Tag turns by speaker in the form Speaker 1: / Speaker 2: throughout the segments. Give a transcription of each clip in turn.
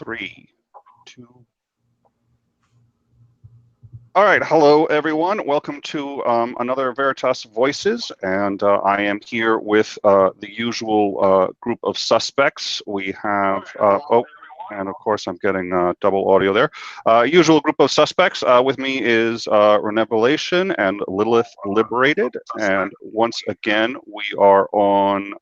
Speaker 1: 3, 2. All right, hello everyone. Welcome to another Veritas Voices, and I am here with the usual group of suspects. We have, and of course I'm getting double audio there. Usual group of suspects. With me is Revelation and Lilith Liberated, and once again we are on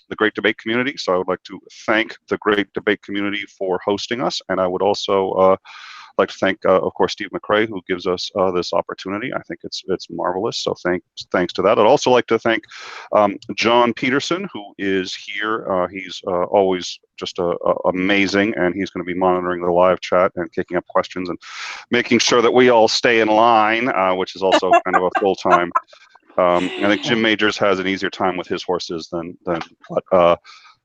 Speaker 1: the Great Debate Community. So I would like to thank the Great Debate Community for hosting us, and I would also like to thank, of course, Steve McRae, who gives us this opportunity. I think it's marvelous. So thanks to that. I'd also like to thank John Peterson, who is here. He's always just amazing, and he's going to be monitoring the live chat and kicking up questions and making sure that we all stay in line, which is also kind of a full-time. I think Jim Majors has an easier time with his horses than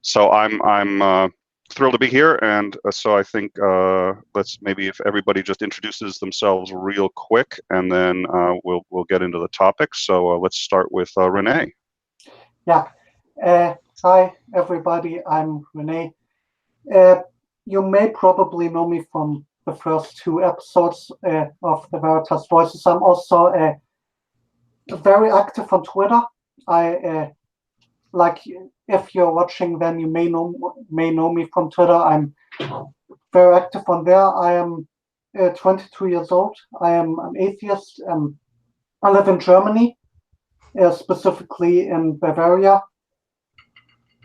Speaker 1: so I'm thrilled to be here, and so I think let's maybe if everybody just introduces themselves real quick, and then we'll get into the topic. So let's start with Renee.
Speaker 2: Yeah. Hi everybody. I'm Renee. You may probably know me from the first 2 episodes of the Veritas Voices. I'm also very active on Twitter. I like, if you're watching, then you may know me from Twitter. I'm very active on there. I am 22 years old. I am an atheist. I live in Germany, specifically in Bavaria.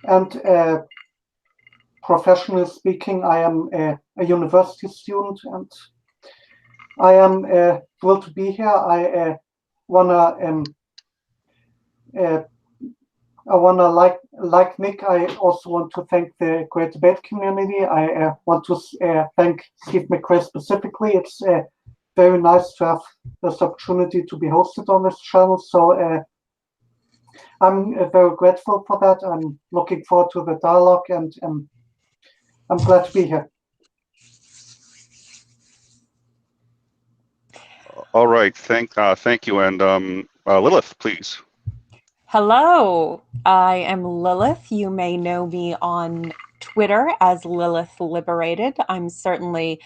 Speaker 2: And professionally speaking, I am a university student, and I am thrilled to be here. I wanna like Nick. I also want to thank the Great Debate Community. I want to thank Steve McRae specifically. It's very nice to have this opportunity to be hosted on this channel. So I'm very grateful for that. I'm looking forward to the dialogue, and I'm glad to be here.
Speaker 1: All right, thank you, and Lilith, please.
Speaker 3: Hello, I am Lilith. You may know me on Twitter as Lilith Liberated. I'm certainly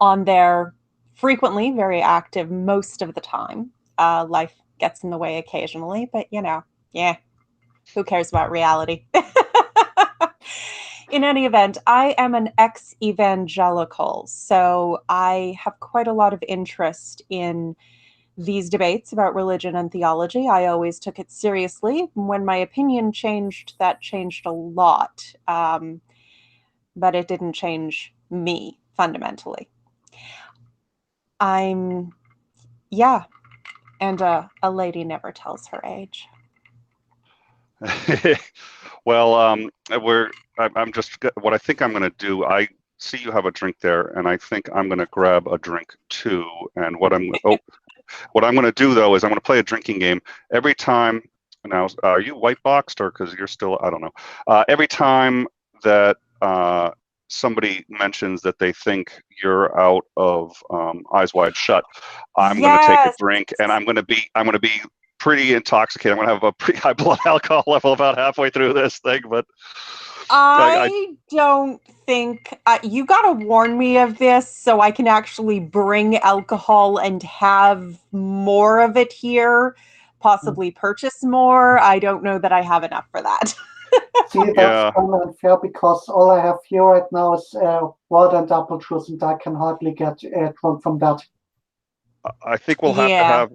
Speaker 3: on there frequently, very active most of the time. Life gets in the way occasionally, but you know, yeah, who cares about reality? In any event, I am an ex-evangelical, so I have quite a lot of interest in these debates about religion and theology. I always took it seriously. When my opinion changed, that changed a lot, but it didn't change me fundamentally. Yeah, and a lady never tells her age.
Speaker 1: Well, I'm just, what I think I'm going to do, I see you have a drink there, and I think I'm going to grab a drink too. And what I'm going to do though is I'm going to play a drinking game every time. Now, are you white boxed, or because you're still, I don't know. Every time that somebody mentions that they think you're out of Eyes Wide Shut, I'm going to take a drink, and I'm going to be pretty intoxicated. I'm going to have a pretty high blood alcohol level about halfway through this thing, but
Speaker 3: I don't think you got to warn me of this so I can actually bring alcohol and have more of it here, possibly purchase more. I don't know that I have enough for that.
Speaker 2: See, that's kind of unfair, because all I have here right now is water and apple juice, and I can hardly get drunk from that.
Speaker 1: I think we'll have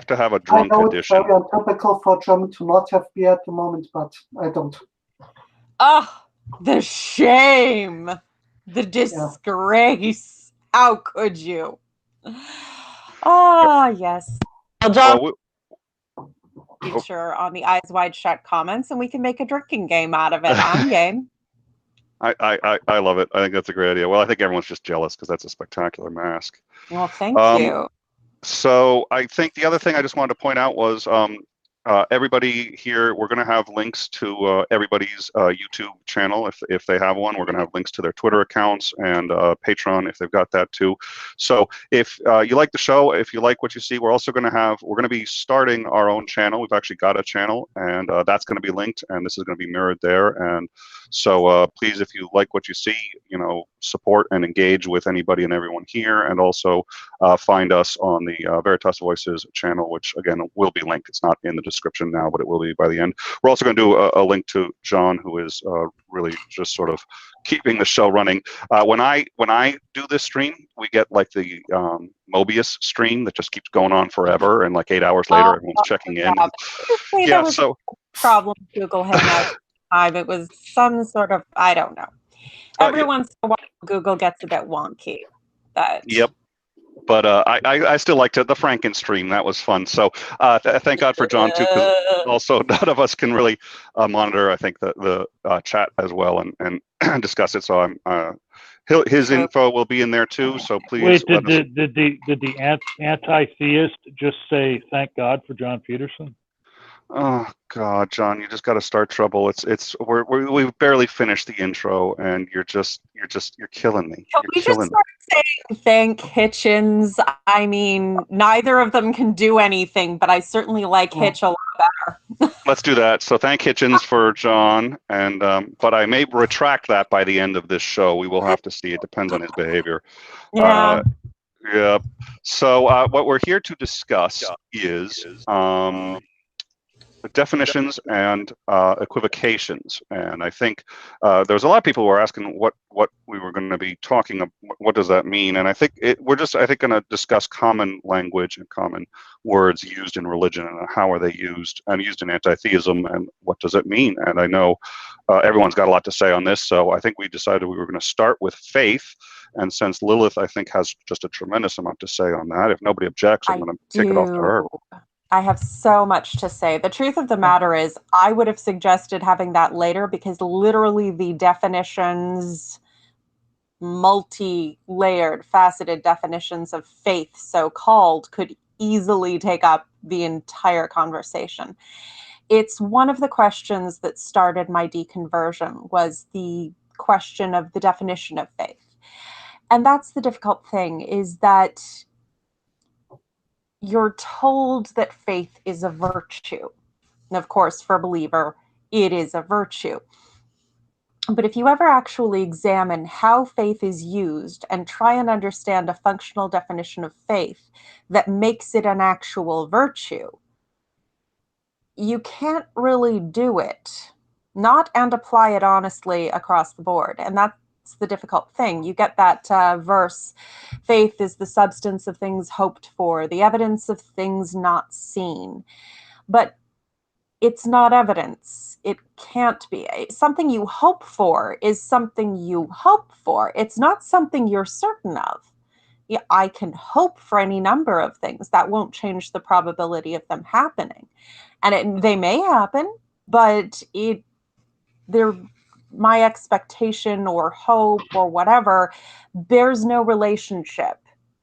Speaker 1: to have a drunk edition.
Speaker 2: It's very untypical for German to not have beer at the moment, but I don't.
Speaker 3: Oh, the shame, the disgrace. Yeah. How could you? Oh, yes. Well, John, feature on the Eyes Wide Shut comments, and we can make a drinking game out of it. I'm game.
Speaker 1: I love it. I think that's a great idea. Well, I think everyone's just jealous because that's a spectacular mask.
Speaker 3: Well, thank you.
Speaker 1: So I think the other thing I just wanted to point out was everybody here, we're going to have links to everybody's YouTube channel if they have one. We're going to have links to their Twitter accounts and Patreon if they've got that too. So if you like the show, if you like what you see, we're going to be starting our own channel. We've actually got a channel, and that's going to be linked, and this is going to be mirrored there. And so please, if you like what you see, support and engage with anybody and everyone here, and also find us on the Veritas Voices channel, which again will be linked. It's not in the description now, but it will be by the end. We're also going to do a link to John, who is really just sort of keeping the show running. When I do this stream, we get like the Mobius stream that just keeps going on forever, and like 8 hours later, everyone's checking in. And, yeah, so
Speaker 3: problem with Google Hangout time. It was some sort of, I don't know. Every once in a while, Google gets a bit wonky.
Speaker 1: Yep. But I still liked it. The Franken stream, that was fun. So thank God for John too, because also none of us can really monitor, I think, the chat as well and discuss it. So his info will be in there too. So please.
Speaker 4: Wait, did the anti-theist just say thank God for John Peterson?
Speaker 1: Oh God, John, you just got to start trouble. We've barely finished the intro, and you're killing me.
Speaker 3: Can we just start saying thank Hitchens? I mean, neither of them can do anything, but I certainly like Hitch a lot better.
Speaker 1: Let's do that. So thank Hitchens for John, and but I may retract that by the end of this show. We will have to see. It depends on his behavior.
Speaker 3: Yeah.
Speaker 1: Yeah. So what we're here to discuss is definitions and equivocations, and I think there's a lot of people who are asking what we were going to be talking about. What does that mean? And I think we're just going to discuss common language and common words used in religion and how are they used and used in anti-theism, and what does it mean. And I know everyone's got a lot to say on this, so I think we decided we were going to start with faith. And since Lilith, I think, has just a tremendous amount to say on that, if nobody objects, I'm going to kick it off to her.
Speaker 3: I have so much to say. The truth of the matter is, I would have suggested having that later, because literally the definitions, multi-layered, faceted definitions of faith, so-called, could easily take up the entire conversation. It's one of the questions that started my deconversion, was the question of the definition of faith. And that's the difficult thing, is that you're told that faith is a virtue. And of course, for a believer, it is a virtue. But if you ever actually examine how faith is used and try and understand a functional definition of faith that makes it an actual virtue, you can't really do it, not and apply it honestly across the board. And that's the difficult thing. You get that verse, faith is the substance of things hoped for, the evidence of things not seen. But it's not evidence. It can't be. Something you hope for is something you hope for. It's not something you're certain of. Yeah, I can hope for any number of things. That won't change the probability of them happening. And they may happen, but my expectation or hope or whatever bears no relationship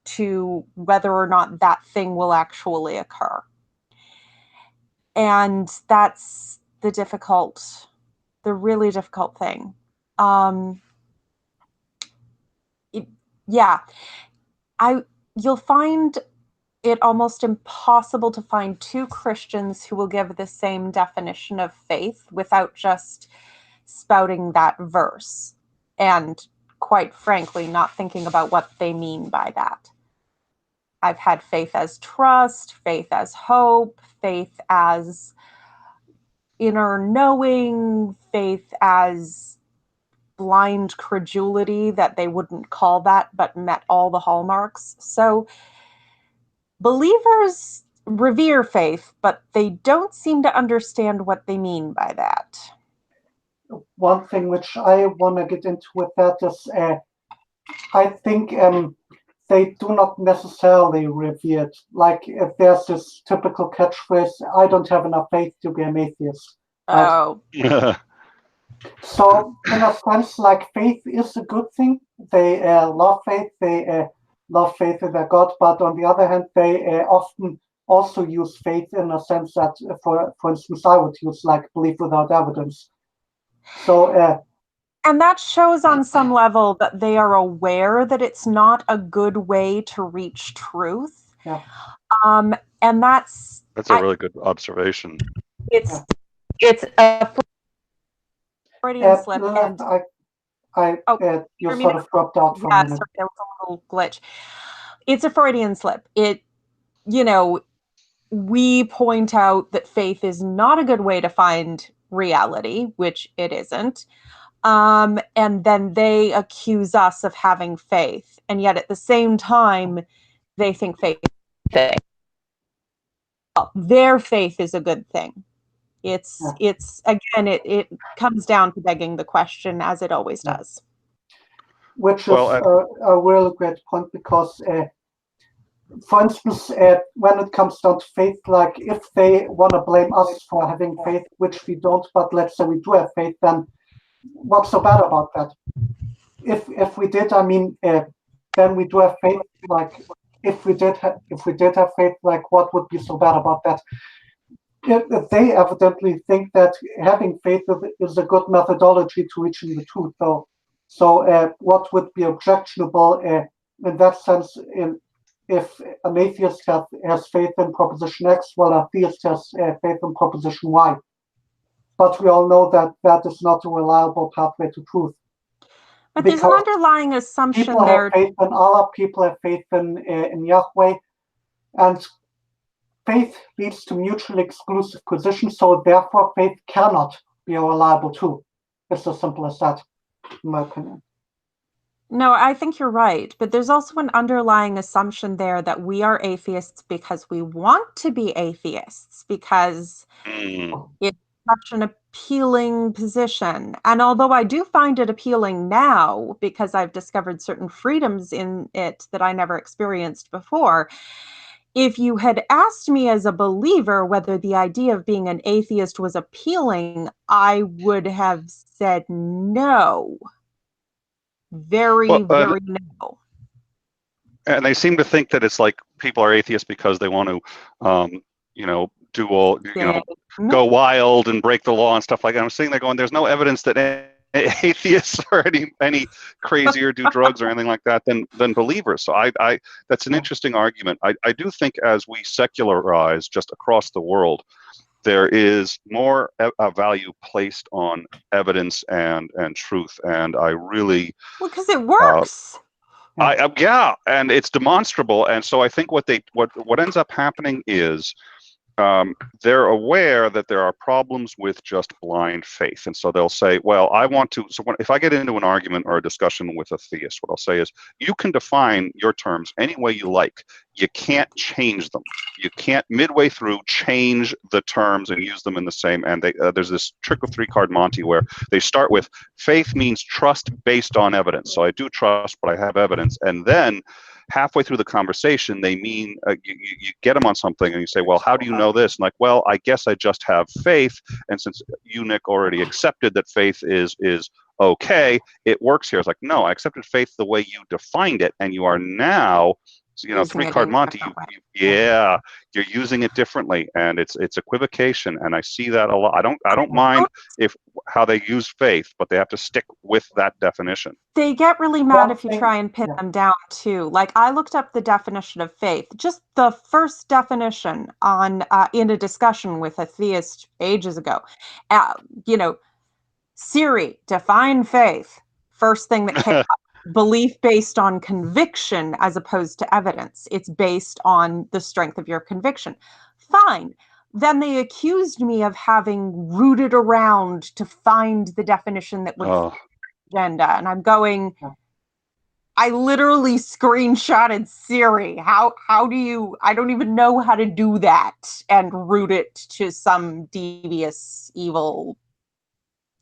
Speaker 3: to whether or not that thing will actually occur. And that's the really difficult thing. You'll find it almost impossible to find two Christians who will give the same definition of faith without just spouting that verse and, quite frankly, not thinking about what they mean by that. I've had faith as trust, faith as hope, faith as inner knowing, faith as blind credulity, that they wouldn't call that but met all the hallmarks. So believers revere faith, but they don't seem to understand what they mean by that.
Speaker 2: One thing which I want to get into with that is I think they do not necessarily revere it. Like, if there's this typical catchphrase, I don't have enough faith to be an atheist. Right?
Speaker 3: Oh.
Speaker 1: Yeah.
Speaker 2: So, in a sense, like, faith is a good thing. They love faith. They love faith in their God. But on the other hand, they often also use faith in a sense that, for instance, I would use, like, belief without evidence. So,
Speaker 3: and that shows on some level that they are aware that it's not a good way to reach truth.
Speaker 2: Yeah.
Speaker 3: And that's
Speaker 1: a really good observation.
Speaker 3: It's a Freudian slip.
Speaker 2: You sort of dropped out for a minute.
Speaker 3: Sorry, there was a little glitch. It's a Freudian slip. We point out that faith is not a good way to find reality, which it isn't. And then they accuse us of having faith. And yet at the same time, they think faith is a good thing. Well, their faith is a good thing. It's again, it comes down to begging the question, as it always does.
Speaker 2: Which is a really great point, because for instance, when it comes down to faith, like if they want to blame us for having faith, which we don't, but let's say we do have faith, then what's so bad about that? If we did, I mean, then we do have faith. Like if we did have faith, like what would be so bad about that? They evidently think that having faith is a good methodology to reaching the truth, though. So what would be objectionable in that sense, if an atheist has faith in proposition X, while a theist has faith in proposition Y? But we all know that that is not a reliable pathway to truth.
Speaker 3: But there's an underlying assumption
Speaker 2: people
Speaker 3: there.
Speaker 2: Have faith in Allah, people have faith in Yahweh, and faith leads to mutually exclusive positions, so therefore faith cannot be a reliable truth. It's as simple as that, in my opinion.
Speaker 3: No, I think you're right, but there's also an underlying assumption there that we are atheists because we want to be atheists, because it's such an appealing position. And although I do find it appealing now, because I've discovered certain freedoms in it that I never experienced before, if you had asked me as a believer whether the idea of being an atheist was appealing, I would have said no. Very no.
Speaker 1: And they seem to think that it's like people are atheists because they want to, do all, go wild and break the law and stuff like that. I'm sitting there going, there's no evidence that atheists are any crazier, do drugs or anything like that than believers. So I that's an interesting argument. I do think as we secularize just across the world, there is more value placed on evidence and truth, and I really
Speaker 3: because it works.
Speaker 1: Yeah, and it's demonstrable, and so I think what ends up happening is they're aware that there are problems with just blind faith, and so they'll say, well, I want to, so if I get into an argument or a discussion with a theist, what I'll say is, you can define your terms any way you like. You can't change them. You can't midway through change the terms and use them in the same, and there's this trick of three-card Monty where they start with, faith means trust based on evidence, so I do trust, but I have evidence, and then halfway through the conversation, they mean you get them on something and you say, well, how do you know this? And like, well, I guess I just have faith. And since you, Nick, already accepted that faith is okay, it works here. It's like, no, I accepted faith the way you defined it. And you are now, three-card Monty, you're using it differently, and it's equivocation, and I see that a lot. I don't mind how they use faith, but they have to stick with that definition.
Speaker 3: They get really mad if you try and pin them down too. Like, I looked up the definition of faith, just the first definition on in a discussion with a theist ages ago. Siri, define faith. First thing that came up. Belief based on conviction as opposed to evidence. It's based on the strength of your conviction. Fine. Then they accused me of having rooted around to find the definition that would fit the agenda. And I'm going, I literally screenshotted Siri. How do you, I don't even know how to do that and root it to some devious, evil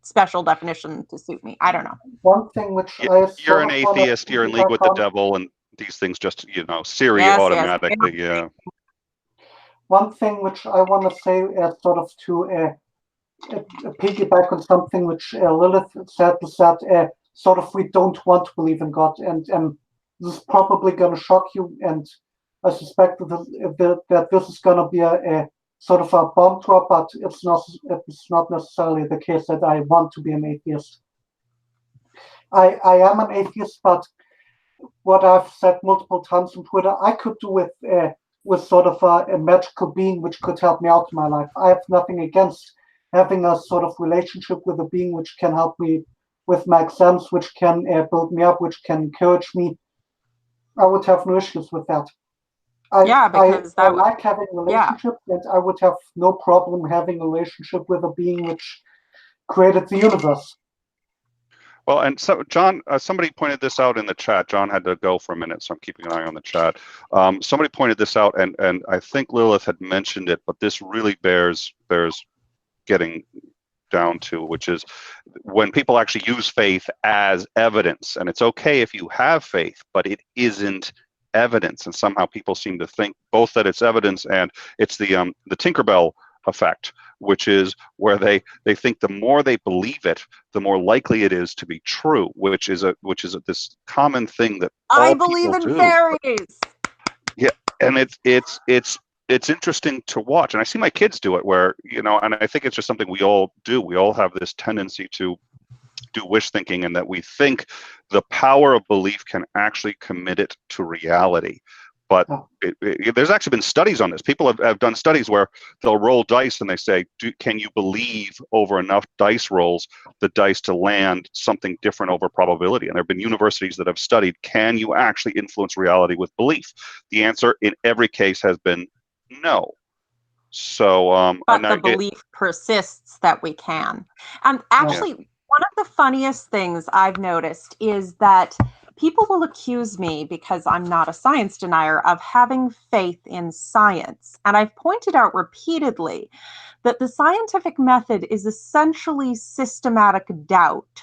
Speaker 3: special definition to suit me. I don't know.
Speaker 2: One thing which
Speaker 1: you're an atheist, you're in league with the devil, and these things just, Siri automatically, yeah.
Speaker 2: One thing which I want to say sort of to piggyback on something which Lilith said, is that sort of we don't want to believe in God, and this is probably going to shock you, and I suspect that this is going to be a sort of a bomb drop, but it's not necessarily the case that I want to be an atheist. I am an atheist, but what I've said multiple times on Twitter, I could do with sort of a magical being which could help me out in my life. I have nothing against having a sort of relationship with a being which can help me with my exams, which can build me up, which can encourage me, I would have no issues with that.
Speaker 3: Because
Speaker 2: I like having relationships, and I would have no problem having a relationship with a being which created the universe.
Speaker 1: Well, and so John, somebody pointed this out in the chat. John had to go for a minute, so I'm keeping an eye on the chat. Somebody pointed this out, and I think Lilith had mentioned it, but this really bears getting down to, which is when people actually use faith as evidence. And it's okay if you have faith, but it isn't evidence. And somehow people seem to think both that it's evidence and it's the Tinkerbell effect, which is where they think the more they believe it, the more likely it is to be true, which is this common thing that
Speaker 3: I believe in fairies.
Speaker 1: Yeah, and it's interesting to watch, and I see my kids do it, where and I think it's just something we all do. We all have this tendency to do wish thinking, and that we think the power of belief can actually commit it to reality. But there's actually been studies on this. People have done studies where they'll roll dice and they say, can you believe over enough dice rolls the dice to land something different over probability? And there have been universities that have studied, can you actually influence reality with belief? The answer in every case has been no. So,
Speaker 3: but the belief persists that we can. Actually, one of the funniest things I've noticed is that people will accuse me, because I'm not a science denier, of having faith in science. And I've pointed out repeatedly that the scientific method is essentially systematic doubt.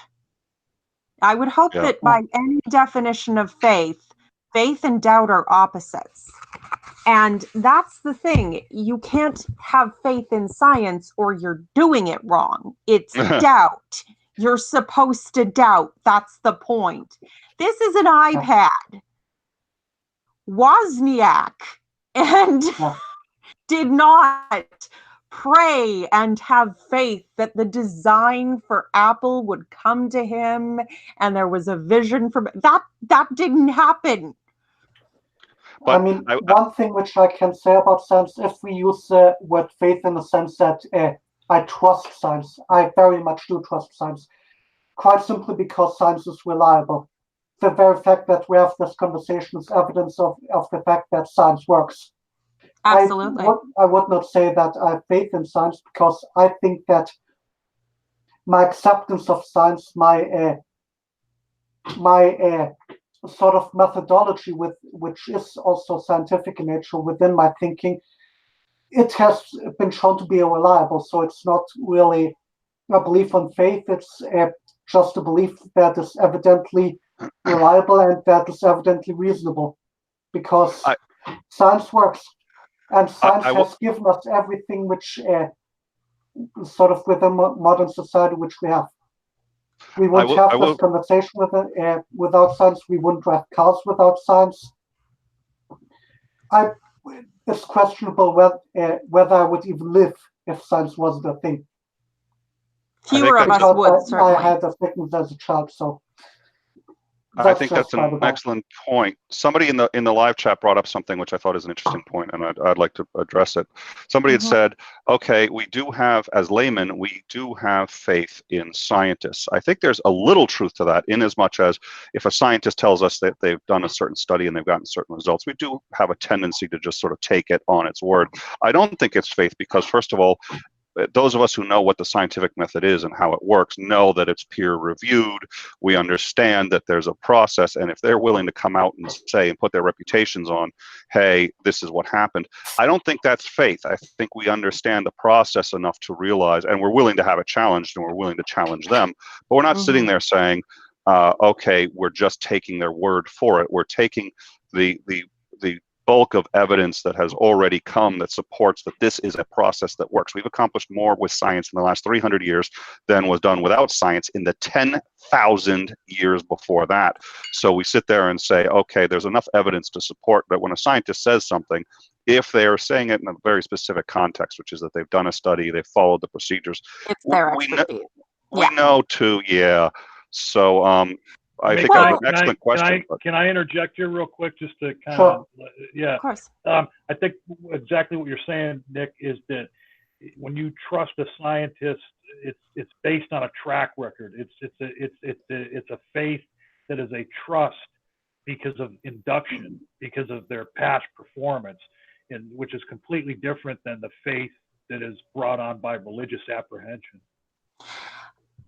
Speaker 3: I would hope that by any definition of faith and doubt are opposites. And that's the thing. You can't have faith in science or you're doing it wrong. It's doubt. You're supposed to doubt. That's the point. This is an iPad. Wozniak and did not pray and have faith that the design for Apple would come to him and there was a vision from that. That didn't happen.
Speaker 2: But I mean, one thing which I can say about science, if we use the word faith in the sense that I trust science, I very much do trust science, quite simply because science is reliable. The very fact that we have this conversation is evidence of the fact that science works.
Speaker 3: Absolutely.
Speaker 2: I would not say that I have faith in science, because I think that my acceptance of science, my sort of methodology, which is also scientific in nature within my thinking, it has been shown to be reliable. So it's not really a belief on faith. It's just a belief that is evidently reliable and that is evidently reasonable, because science works, and science has given us everything which sort of within modern society which we have. We wouldn't have this conversation without science. We wouldn't have cars without science. It's questionable whether I would even live if science wasn't a thing.
Speaker 3: Fewer of us would, certainly.
Speaker 2: I had a sickness as a child, so.
Speaker 1: I think that's an excellent point. Somebody in the live chat brought up something which I thought is an interesting point, and I'd like to address it. Somebody had said, okay, we do have, as laymen, we do have faith in scientists. I think there's a little truth to that, in as much as if a scientist tells us that they've done a certain study and they've gotten certain results, we do have a tendency to just sort of take it on its word. I don't think it's faith, because first of all, those of us who know what the scientific method is and how it works know that it's peer reviewed. We understand that there's a process, and if they're willing to come out and say and put their reputations on, hey, this is what happened, I don't think that's faith. I think we understand the process enough to realize, and we're willing to have it challenged, and we're willing to challenge them, but we're not sitting there saying, okay, we're just taking their word for it. We're taking the bulk of evidence that has already come that supports that this is a process that works. We've accomplished more with science in the last 300 years than was done without science in the 10,000 years before that. So we sit there and say, okay, there's enough evidence to support that when a scientist says something, if they are saying it in a very specific context, which is that they've done a study, they've followed the procedures,
Speaker 3: it's their expertise.
Speaker 1: We know too, So I think that's an excellent question.
Speaker 4: Can I interject here real quick, just to kind of,
Speaker 3: Of course.
Speaker 4: I think exactly what you're saying, Nick, is that when you trust a scientist, it's based on a track record. It's a faith that is a trust because of induction, because of their past performance, and which is completely different than the faith that is brought on by religious apprehension.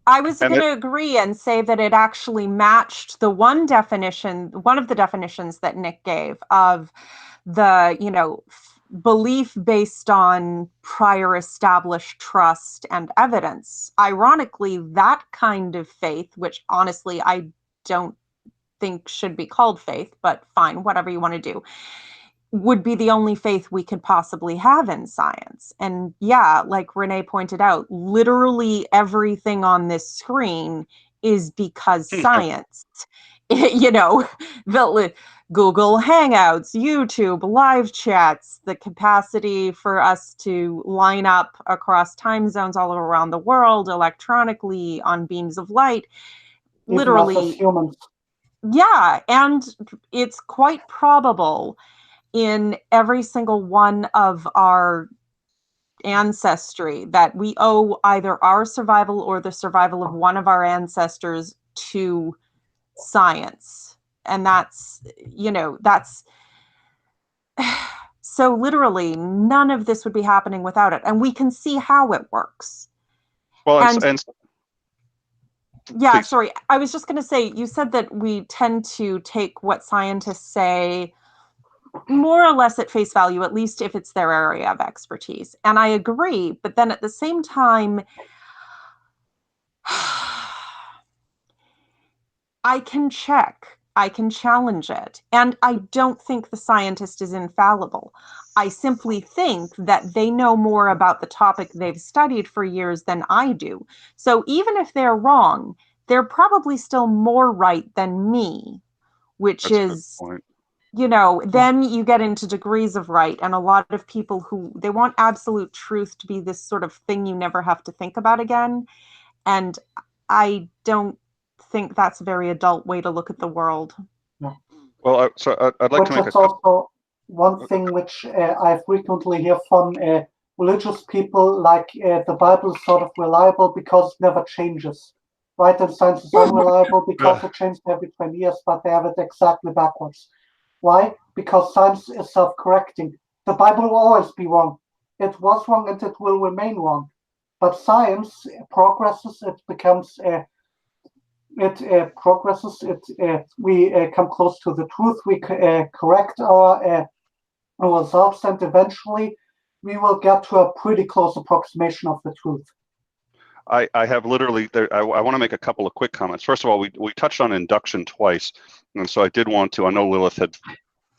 Speaker 3: I was going to agree and say that it actually matched the one of the definitions that Nick gave of the, belief based on prior established trust and evidence. Ironically, that kind of faith, which honestly I don't think should be called faith, but fine, whatever you want to do, would be the only faith we could possibly have in science. And yeah, like Renee pointed out, literally everything on this screen is because science. The Google Hangouts, YouTube, live chats, the capacity for us to line up across time zones all around the world electronically on beams of light.
Speaker 2: Even
Speaker 3: literally
Speaker 2: us as humans.
Speaker 3: Yeah, and it's quite probable in every single one of our ancestry that we owe either our survival or the survival of one of our ancestors to science. And that's so literally none of this would be happening without it. And we can see how it works.
Speaker 1: Well,
Speaker 3: yeah,
Speaker 1: please.
Speaker 3: sorry. I was just going to say, you said that we tend to take what scientists say more or less at face value, at least if it's their area of expertise. And I agree. But then at the same time, I can check. I can challenge it. And I don't think the scientist is infallible. I simply think that they know more about the topic they've studied for years than I do. So even if they're wrong, they're probably still more right than me, which is, then you get into degrees of right. And a lot of people who, they want absolute truth to be this sort of thing you never have to think about again. And I don't think that's a very adult way to look at the world.
Speaker 2: No.
Speaker 1: Well, I'd like to make
Speaker 2: also one thing which I frequently hear from religious people, like the Bible is sort of reliable because it never changes, right? And science is unreliable because it changes every 20 years, but they have it exactly backwards. Why? Because science is self-correcting. The Bible will always be wrong. It was wrong and it will remain wrong. But science progresses, it becomes progresses. We come close to the truth. We correct our results, and eventually we will get to a pretty close approximation of the truth.
Speaker 1: I have literally, I want to make a couple of quick comments. First of all, we touched on induction twice, and so I did want to, I know Lilith had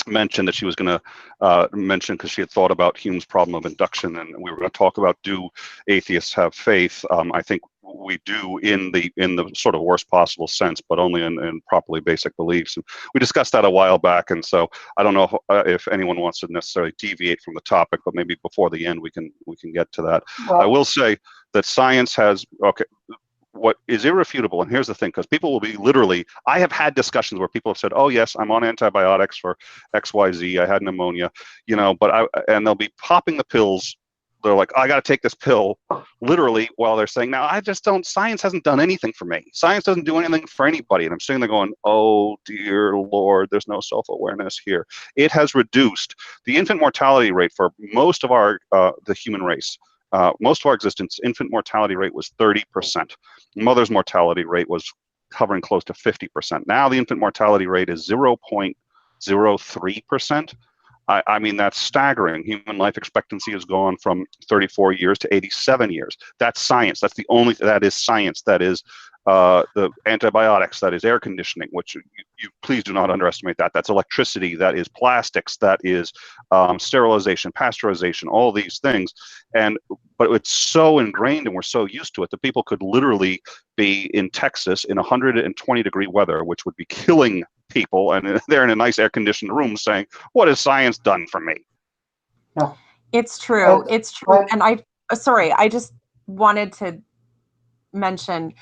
Speaker 1: mentioned that she was going to mention, because she had thought about Hume's problem of induction, and we were going to talk about, do atheists have faith? I think we do in the sort of worst possible sense, but only in properly basic beliefs. And we discussed that a while back, and so I don't know if anyone wants to necessarily deviate from the topic, but maybe before the end we can get to that. I will say that science has, what is irrefutable, and here's the thing, because people will be literally, I have had discussions where people have said, oh yes, I'm on antibiotics for XYZ, I had pneumonia, and they'll be popping the pills. They're like, I got to take this pill, literally, while they're saying, now, science hasn't done anything for me. Science doesn't do anything for anybody. And I'm sitting there going, oh, dear Lord, there's no self-awareness here. It has reduced the infant mortality rate for most of the human race. Most of our existence, infant mortality rate was 30%. Mother's mortality rate was hovering close to 50%. Now the infant mortality rate is 0.03%. I mean, that's staggering. Human life expectancy has gone from 34 years to 87 years. That's science. That is science. That is the antibiotics. That is air conditioning, which you please do not underestimate that. That's electricity. That is plastics. That is sterilization, pasteurization, all these things. But it's so ingrained and we're so used to it that people could literally be in Texas in 120-degree weather, which would be killing people, and they're in a nice air-conditioned room saying, what has science done for me?
Speaker 2: Yeah.
Speaker 3: It's true. It's true. And I just wanted to mention,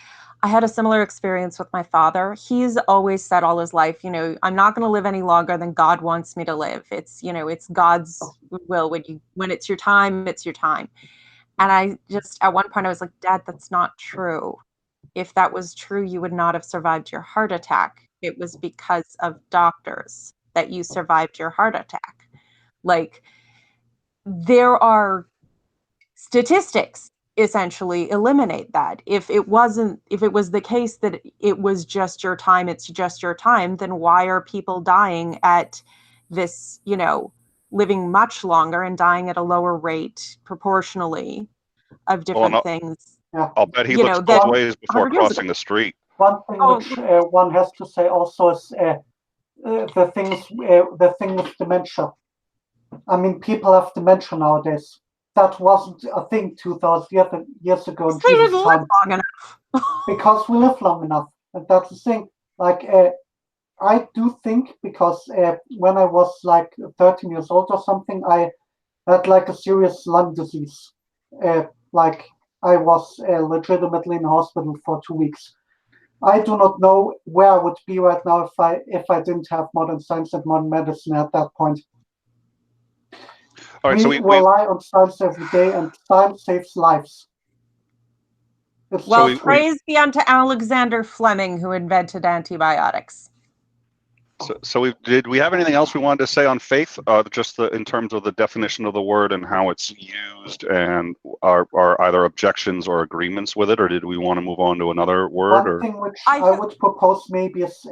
Speaker 3: I had a similar experience with my father. He's always said all his life, I'm not going to live any longer than God wants me to live. It's, it's God's will. When it's your time, it's your time. And I just, at one point I was like, Dad, that's not true. If that was true, you would not have survived your heart attack. It was because of doctors that you survived your heart attack. Like, there are statistics essentially eliminate that. If it was the case that it was just your time, it's just your time, then why are people dying at this, living much longer and dying at a lower rate proportionally of different things?
Speaker 2: Yeah.
Speaker 1: I'll bet he looks both ways before
Speaker 3: 100 years
Speaker 1: crossing the street.
Speaker 2: One thing which one has to say also is the thing with dementia. I mean, people have dementia nowadays. That wasn't a thing 2,000 years ago in Jesus' time.
Speaker 3: Long enough.
Speaker 2: Because we live long enough, and that's the thing. Like, I do think because when I was like 13 years old or something, I had like a serious lung disease. Like I was legitimately in the hospital for 2 weeks. I do not know where I would be right now if I didn't have modern science and modern medicine at that point.
Speaker 1: All right,
Speaker 2: we rely on science every day, and science saves lives.
Speaker 3: Praise be unto Alexander Fleming, who invented antibiotics.
Speaker 1: So did we have anything else we wanted to say on faith, just in terms of the definition of the word and how it's used, and are either objections or agreements with it, or did we want to move on to another word?
Speaker 2: One thing which I would propose maybe is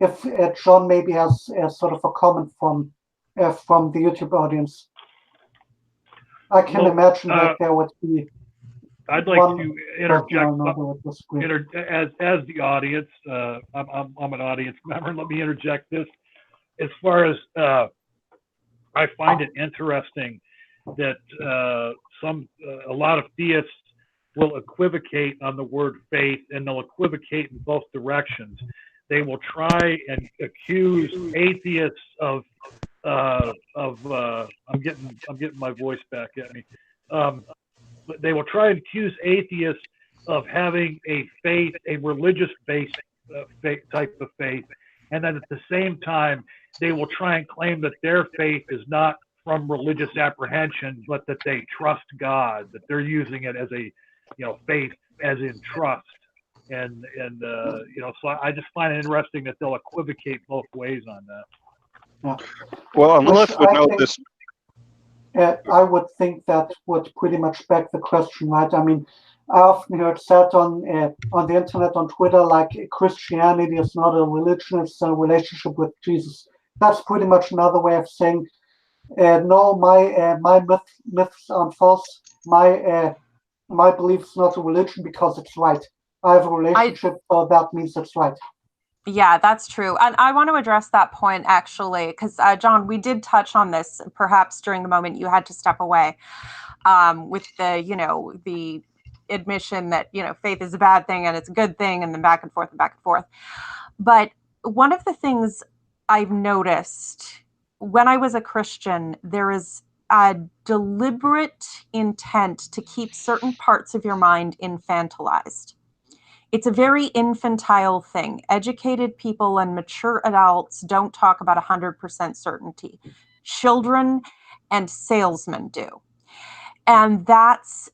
Speaker 2: if John maybe has sort of a comment from the YouTube audience. I can imagine that there would be.
Speaker 4: I'd like to interject as the audience. I'm an audience member. Let me interject this. As far as I find it interesting that a lot of theists will equivocate on the word faith, and they'll equivocate in both directions. They will try and accuse atheists of I'm getting my voice back at me. They will try and accuse atheists of having a faith, a religious-based type of faith, and then at the same time, they will try and claim that their faith is not from religious apprehension, but that they trust God, that they're using it as a, faith as in trust, and so I just find it interesting that they'll equivocate both ways on that.
Speaker 2: Yeah.
Speaker 1: Well, Lilith would know this.
Speaker 2: I would think that would pretty much beg the question, right? I mean, I often heard said on the internet, on Twitter, like Christianity is not a religion; it's a relationship with Jesus. That's pretty much another way of saying, no, my myths aren't false. My belief is not a religion because it's right. I have a relationship, so that means it's right.
Speaker 3: Yeah, that's true. And I want to address that point, actually, because, John, we did touch on this, perhaps during the moment you had to step away, with the admission that, faith is a bad thing and it's a good thing, and then back and forth and back and forth. But one of the things I've noticed when I was a Christian, there is a deliberate intent to keep certain parts of your mind infantilized. It's a very infantile thing. Educated people and mature adults don't talk about 100% certainty. Children and salesmen do. And that's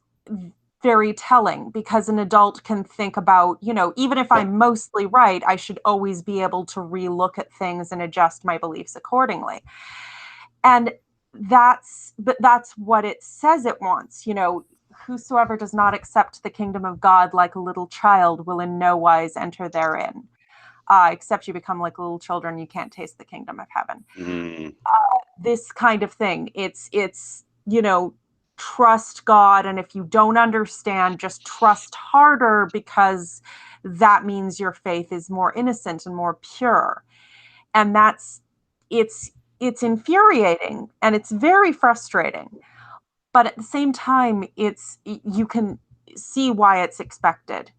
Speaker 3: very telling, because an adult can think about, even if I'm mostly right, I should always be able to relook at things and adjust my beliefs accordingly. And that's what it says it wants, whosoever does not accept the kingdom of God like a little child will in no wise enter therein. Except you become like little children, you can't taste the kingdom of heaven.
Speaker 1: Mm.
Speaker 3: This kind of thing. It's trust God, and if you don't understand, just trust harder, because that means your faith is more innocent and more pure. And it's infuriating, and it's very frustrating. But at the same time, you can see why it's expected.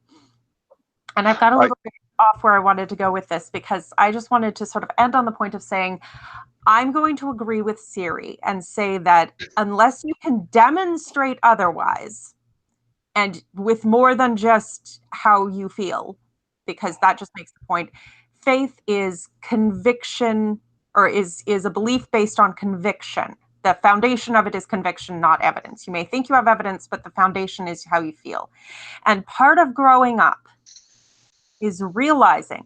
Speaker 3: And I've got a little bit off where I wanted to go with this, because I just wanted to sort of end on the point of saying, I'm going to agree with Siri and say that unless you can demonstrate otherwise, and with more than just how you feel, because that just makes the point, faith is conviction, or is a belief based on conviction, The foundation of it is conviction, not evidence. You may think you have evidence, but the foundation is how you feel. And part of growing up is realizing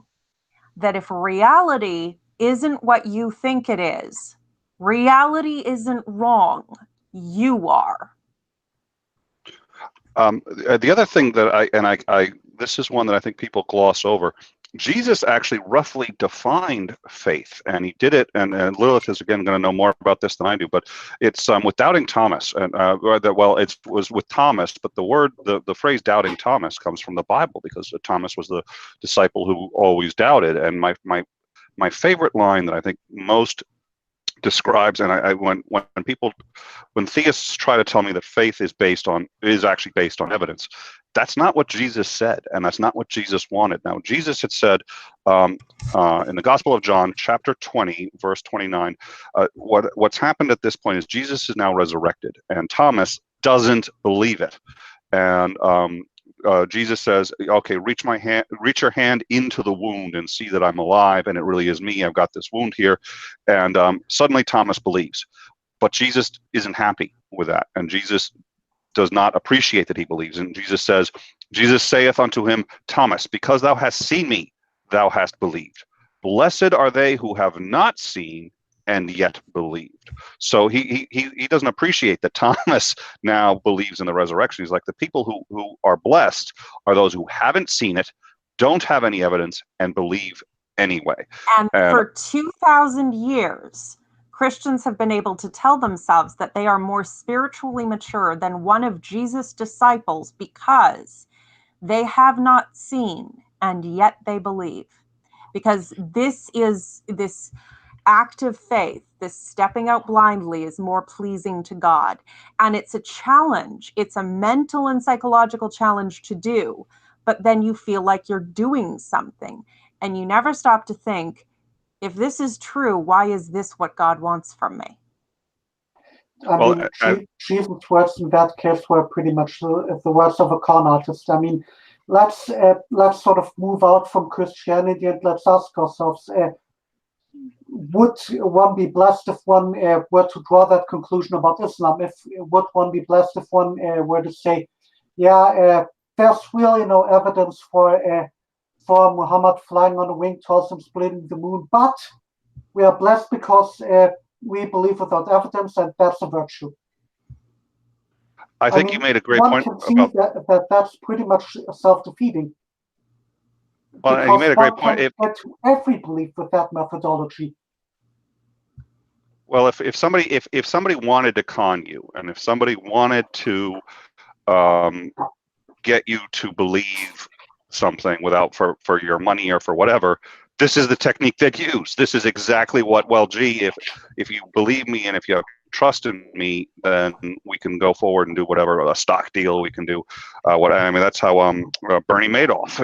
Speaker 3: that if reality isn't what you think it is, reality isn't wrong. You are.
Speaker 1: The other thing that I this is one that I think people gloss over. Jesus actually roughly defined faith, and he did it. And Lilith is again going to know more about this than I do. But it's with doubting Thomas, and well, it was with Thomas. But the phrase "doubting Thomas" comes from the Bible, because Thomas was the disciple who always doubted. And my favorite line that I think most describes, and when theists try to tell me that faith is actually based on evidence, that's not what Jesus said, and that's not what Jesus wanted. Now, Jesus had said in the Gospel of John, chapter 20, verse 29, what's happened at this point is Jesus is now resurrected, and Thomas doesn't believe it, and Jesus says, okay, reach your hand into the wound and see that I'm alive, and it really is me. I've got this wound here. And suddenly Thomas believes. But Jesus isn't happy with that. And Jesus does not appreciate that he believes. And Jesus saith unto him, Thomas, because thou hast seen me, thou hast believed. Blessed are they who have not seen and yet believed. So he doesn't appreciate that Thomas now believes in the resurrection. He's like, the people who are blessed are those who haven't seen it, don't have any evidence, and believe anyway.
Speaker 3: And for 2,000 years, Christians have been able to tell themselves that they are more spiritually mature than one of Jesus' disciples because they have not seen and yet they believe. Because this act of faith, this stepping out blindly, is more pleasing to God. And it's a challenge. It's a mental and psychological challenge to do. But then you feel like you're doing something. And you never stop to think, if this is true, why is this what God wants from me?
Speaker 2: I mean, Jesus' words in that case were pretty much the words of a con artist. I mean, let's sort of move out from Christianity and let's ask ourselves, would one be blessed if one were to draw that conclusion about Islam? Would one be blessed if one were to say, there's really no evidence for Muhammad flying on a winged horse and splitting the moon, but we are blessed because we believe without evidence, and that's a virtue.
Speaker 1: I think you made a great point.
Speaker 2: One can see that's pretty much self-defeating.
Speaker 1: Well, you made a great point.
Speaker 2: Get to every belief with that methodology.
Speaker 1: Well, if somebody wanted to con you, and if somebody wanted to get you to believe something for your money or for whatever, this is the technique they'd use. This is exactly what, well, gee, if you believe me and if you have trust in me, then we can go forward and do whatever, a stock deal we can do. That's how Bernie Madoff,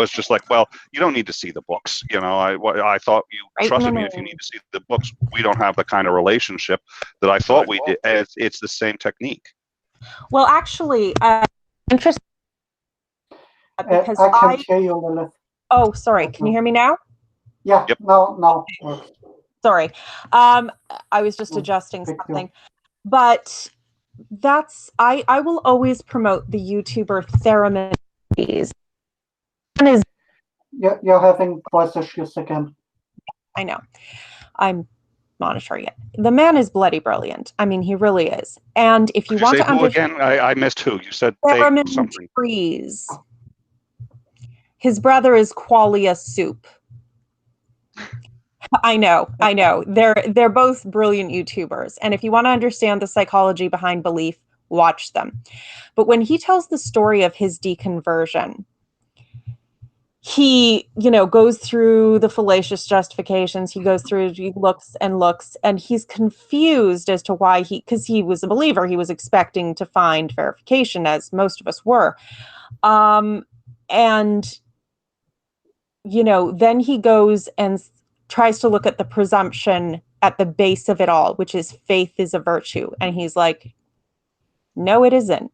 Speaker 1: it's just like, well, you don't need to see the books. I thought you trusted me. If you need to see the books, we don't have the kind of relationship that I thought we did. It's the same technique.
Speaker 3: Well, actually, interesting. Because
Speaker 2: I can hear you, Lilith.
Speaker 3: Oh, sorry. Can you hear me now?
Speaker 2: Yeah. Yep. No.
Speaker 3: Sorry. I was just adjusting something. But I will always promote the YouTuber Theramin.
Speaker 2: You're having voice issues again.
Speaker 3: I know. I'm monitoring it. The man is bloody brilliant. I mean, he really is. And if you want to understand,
Speaker 1: again, I missed who you said.
Speaker 3: Theramin Trees. His brother is Qualia Soup. I know. They're both brilliant YouTubers. And if you want to understand the psychology behind belief, watch them. But when he tells the story of his deconversion, he, goes through the fallacious justifications. He looks, and he's confused as to why because he was a believer, he was expecting to find verification, as most of us were. Then he goes and tries to look at the presumption at the base of it all, which is faith is a virtue. And he's like, no, it isn't.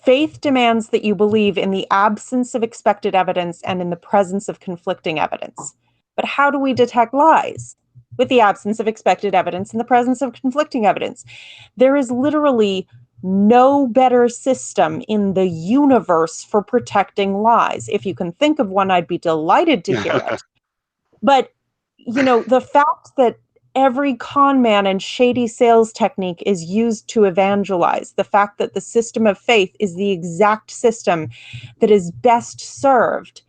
Speaker 3: Faith demands that you believe in the absence of expected evidence and in the presence of conflicting evidence. But how do we detect lies? with the absence of expected evidence and the presence of conflicting evidence. There is literally no better system in the universe for protecting lies. If you can think of one, I'd be delighted to hear it. But, you know, the fact that every con man and shady sales technique is used to evangelize, the fact that the system of faith is the exact system that is best served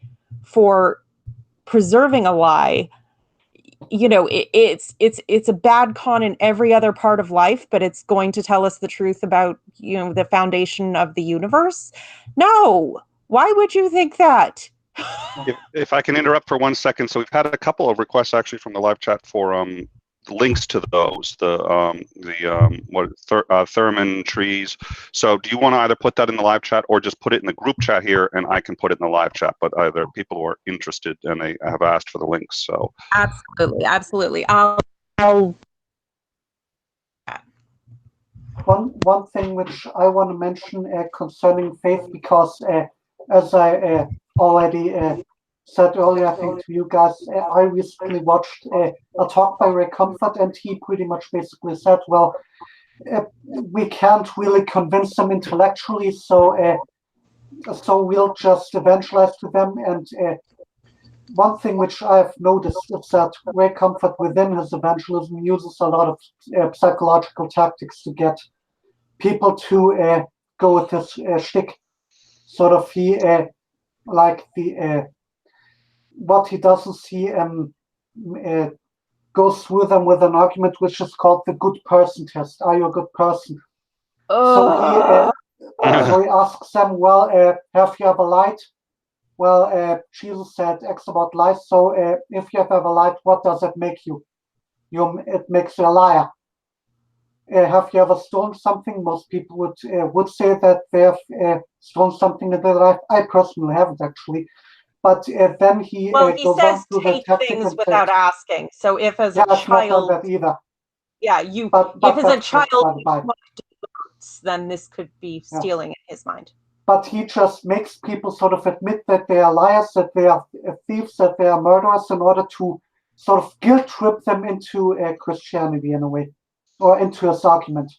Speaker 3: for preserving a lie, you know, it's a bad con in every other part of life, but it's going to tell us the truth about, you know, the foundation of the universe. No, why would you think that?
Speaker 1: If I can interrupt for 1 second, so we've had a couple of requests actually from the live chat for links to those, Thurman trees. So do you want to either put that in the live chat or just put it in the group chat here, and I can put it in the live chat? But there are people who are interested and they have asked for the links. So
Speaker 3: absolutely.
Speaker 2: One thing which I want to mention concerning faith, because as I already said earlier, I think to you guys, I recently watched a talk by Ray Comfort, and he pretty much basically said, well, we can't really convince them intellectually, so we'll just evangelize to them. And one thing which I've noticed is that Ray Comfort within his evangelism uses a lot of psychological tactics to get people to go with this shtick. Sort of he what he doesn't see goes through them with an argument which is called the good person test. Are you a good person? So he asks them, well, have you ever lied? Well, Jesus said X about lies. So if you have ever lied, what does it make you? It makes you a liar. Have you ever stolen something? Most people would say that they have stolen something in their life. I personally haven't, actually. But then he goes
Speaker 3: says
Speaker 2: on to the tactic
Speaker 3: things without asking. So if as a
Speaker 2: I've not done
Speaker 3: child,
Speaker 2: that either.
Speaker 3: Yeah, if as a child, then this could be stealing in his mind.
Speaker 2: But he just makes people sort of admit that they are liars, that they are thieves, that they are murderers, in order to sort of guilt trip them into Christianity in a way, or into his argument.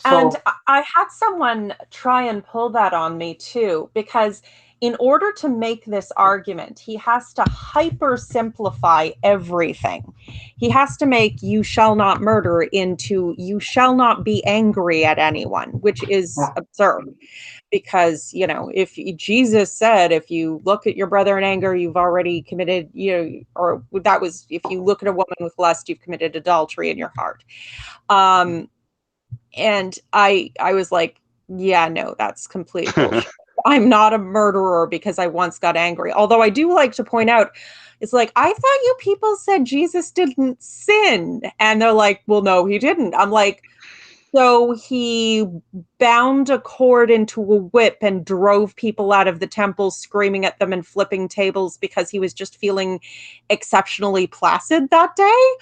Speaker 3: And I had someone try and pull that on me too, because in order to make this argument, he has to hyper simplify everything. He has to make "you shall not murder" into "you shall not be angry at anyone," which is absurd. Because, you know, if Jesus said, if you look at your brother in anger, you've already committed, you know, or that was, if you look at a woman with lust, you've committed adultery in your heart. And I was like, yeah, no, that's complete bullshit. I'm not a murderer because I once got angry. Although I do like to point out, it's like, I thought you people said Jesus didn't sin. And they're like, well, no, he didn't. I'm like, so he bound a cord into a whip and drove people out of the temple, screaming at them and flipping tables because he was just feeling exceptionally placid that day.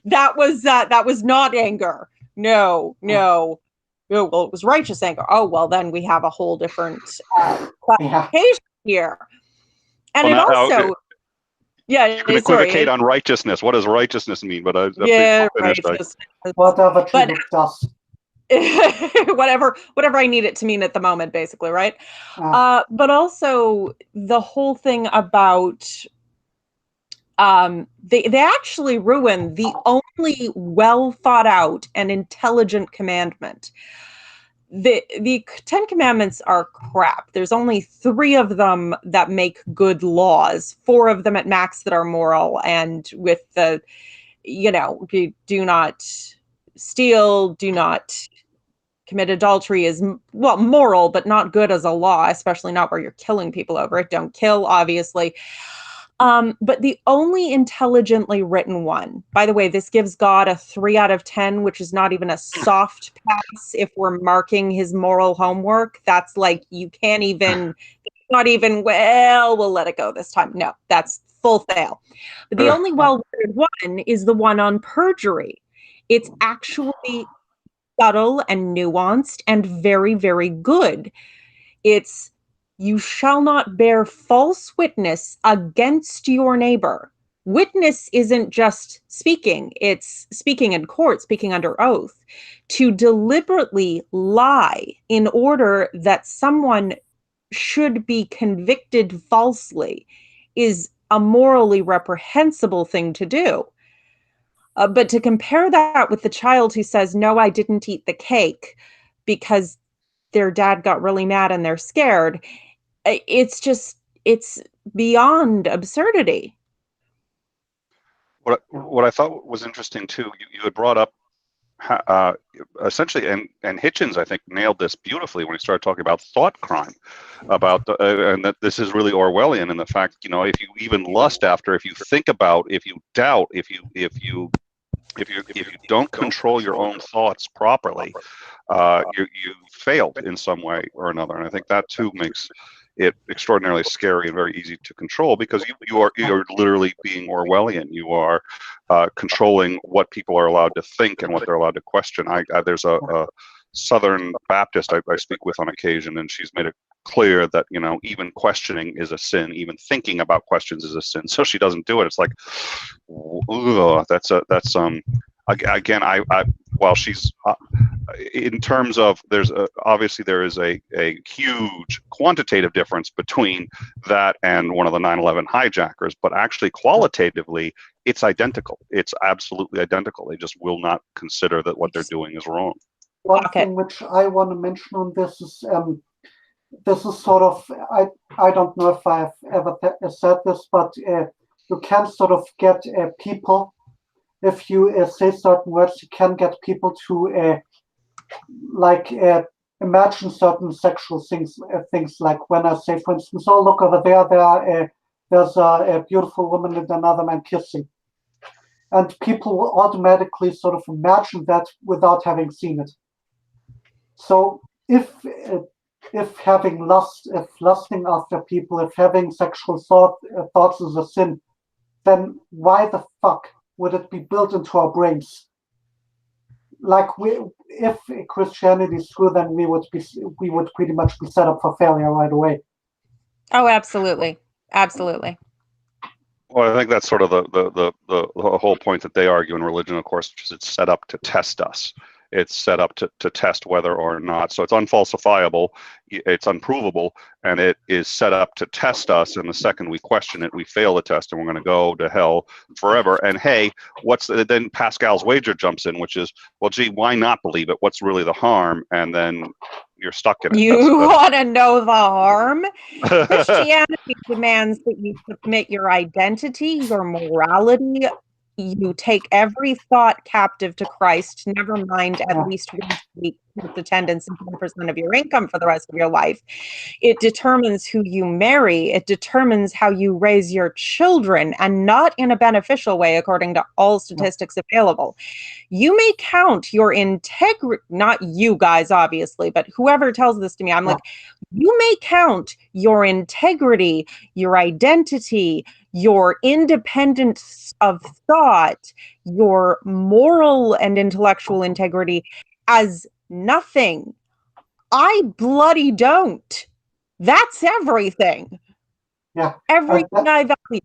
Speaker 3: That was not anger. No. Well, it was righteous anger. Oh, well, then we have a whole different classification here. And
Speaker 1: well,
Speaker 3: it also...
Speaker 1: Okay. Yeah, you can equivocate on righteousness. What does righteousness mean? But
Speaker 3: righteousness.
Speaker 2: Whatever Jesus does.
Speaker 3: whatever I need it to mean at the moment, basically, right? But also the whole thing about they actually ruin the only well thought out and intelligent commandment. The 10 commandments are crap. There's only 3 of them that make good laws, 4 of them at max that are moral, and with the, you know, do not steal, do not commit adultery is, well, moral, but not good as a law, especially not where you're killing people over it. Don't kill, obviously. But the only intelligently written one, by the way, this gives God a 3 out of 10, which is not even a soft pass if we're marking his moral homework. That's like, you can't even, not even, well, we'll let it go this time. No, that's full fail. But the only well-worded one is the one on perjury. It's actually subtle and nuanced and very, very good. It's you shall not bear false witness against your neighbor. Witness isn't just speaking, it's speaking in court, speaking under oath. To deliberately lie in order that someone should be convicted falsely is a morally reprehensible thing to do. But to compare that with the child who says, no, I didn't eat the cake because their dad got really mad and they're scared, it's beyond absurdity.
Speaker 1: What I thought was interesting too, you had brought up essentially, and Hitchens, I think, nailed this beautifully when he started talking about thought crime, about and that this is really Orwellian, and the fact, if you even lust after, if you think about, if you doubt, if you don't control your own thoughts properly, you failed in some way or another. And I think that too makes it extraordinarily scary and very easy to control, because you're literally being Orwellian. You are controlling what people are allowed to think and what they're allowed to question. There's a Southern Baptist I speak with on occasion, and she's made it clear that even questioning is a sin, even thinking about questions is a sin. So she doesn't do it. It's like, again, while she's in terms of, there's obviously there is a huge quantitative difference between that and one of the 9/11 hijackers, but actually qualitatively it's identical. It's absolutely identical. They just will not consider that what they're doing is wrong.
Speaker 2: One thing which I want to mention on this is sort of, I don't know if I've ever said this, but you can sort of get people, if you say certain words, you can get people to imagine certain sexual things like when I say, for instance, oh, look over there, there's a beautiful woman and another man kissing. And people will automatically sort of imagine that without having seen it. So if lusting after people, if having sexual thoughts is a sin, then why the fuck would it be built into our brains? Like, if Christianity is true, then we would pretty much be set up for failure right away.
Speaker 3: Oh, absolutely, absolutely.
Speaker 1: Well, I think that's sort of the whole point that they argue in religion, of course, is it's set up to test us. It's set up to test whether or not. So it's unfalsifiable, it's unprovable, and it is set up to test us. And the second we question it, we fail the test, and we're going to go to hell forever. And hey, then Pascal's wager jumps in, which is, well, gee, why not believe it? What's really the harm? And then you're stuck in it.
Speaker 3: You want to know the harm? Christianity demands that you submit your identity, your morality. You take every thought captive to Christ, never mind at least once a week with attendance and 10% of your income for the rest of your life. It determines who you marry. It determines how you raise your children, and not in a beneficial way, according to all statistics available. You may count your integrity, not you guys, obviously, but whoever tells this to me, I'm like, you may count your integrity, your identity, your independence of thought, your moral and intellectual integrity as nothing. I bloody don't. That's everything.
Speaker 2: Yeah.
Speaker 3: Everything I value.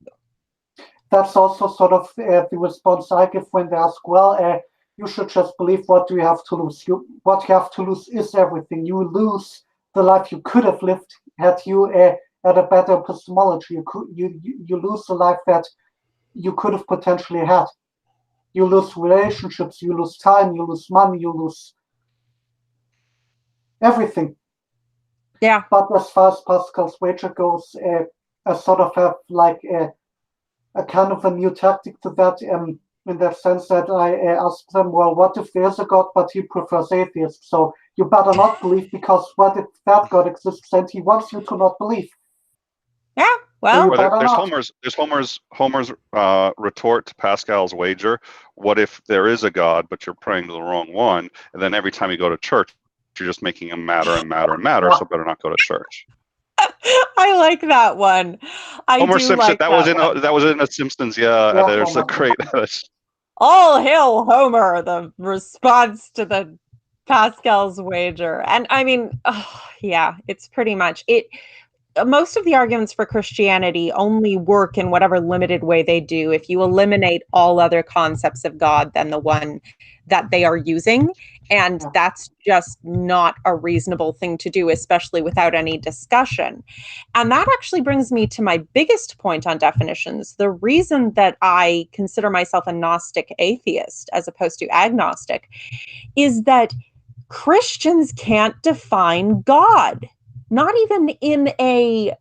Speaker 2: That's also sort of the response I give when they ask, well, you should just believe, what do you have to lose? What you have to lose is everything. You lose the life you could have lived had you had a better epistemology. You lose the life that you could have potentially had. You lose relationships, you lose time, you lose money, you lose everything.
Speaker 3: Yeah.
Speaker 2: But as far as Pascal's wager goes, I sort of have like a kind of a new tactic to that, in that sense that I ask them, well, what if there's a God, but he prefers atheists? So you better not believe, because what if that God exists and he wants you to not believe?
Speaker 3: Yeah, well,
Speaker 1: there's Homer's retort to Pascal's wager. What if there is a God, but you're praying to the wrong one? And then every time you go to church, you're just making him madder and madder and madder. So better not go to church.
Speaker 3: I like that one.
Speaker 1: Homer
Speaker 3: do
Speaker 1: Simpson.
Speaker 3: like
Speaker 1: that was in the Simpsons. Yeah, there's a great.
Speaker 3: All hail Homer! The response to the Pascal's wager, and I mean, yeah, it's pretty much it. most of the arguments for Christianity only work in whatever limited way they do if you eliminate all other concepts of God than the one that they are using. And that's just not a reasonable thing to do, especially without any discussion. And that actually brings me to my biggest point on definitions. The reason that I consider myself a Gnostic atheist as opposed to agnostic is that Christians can't define God. Not even in a,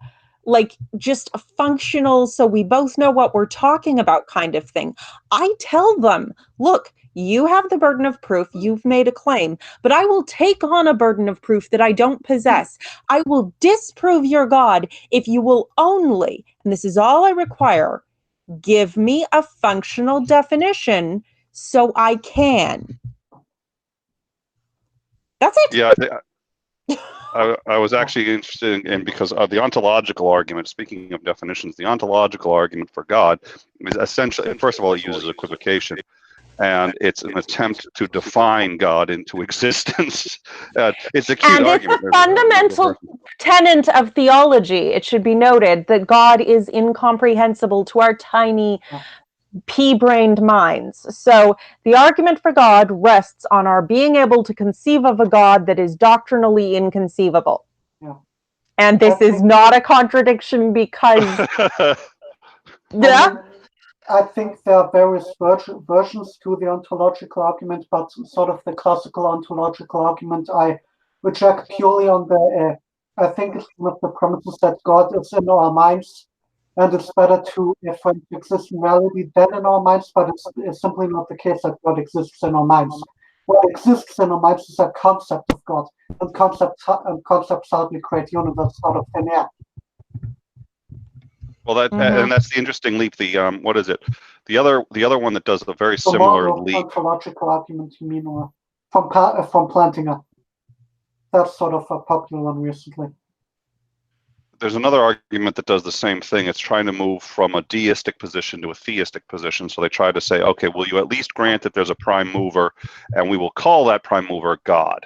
Speaker 3: like, just a functional, so we both know what we're talking about kind of thing. I tell them, look, you have the burden of proof, you've made a claim, but I will take on a burden of proof that I don't possess. I will disprove your God if you will only, and this is all I require, give me a functional definition so I can. That's it.
Speaker 1: Yeah, I was actually interested in because of the ontological argument. Speaking of definitions, the ontological argument for God is essentially, first of all, it uses equivocation, and it's an attempt to define God into existence. It's a cute argument.
Speaker 3: It's a fundamental tenet of theology. It should be noted that God is incomprehensible to our tiny pea-brained minds. So the argument for God rests on our being able to conceive of a God that is doctrinally inconceivable. Yeah. And this is not a contradiction because...
Speaker 2: I think there are various versions to the ontological argument, but sort of the classical ontological argument I reject purely on the... I think it's one of the premises that God is in our minds, and it's better to for it to exist in reality than in our minds, but it's simply not the case that God exists in our minds. What exists in our minds is a concept of God, and concepts hardly create universe out of thin air.
Speaker 1: Well, and that's the interesting leap. The what is it? The other one that does a very similar leap.
Speaker 2: Ontological argument, you mean, or from Plantinga? That's sort of a popular one recently.
Speaker 1: There's another argument that does the same thing. It's trying to move from a deistic position to a theistic position. So they try to say, okay, will you at least grant that there's a prime mover, and we will call that prime mover God.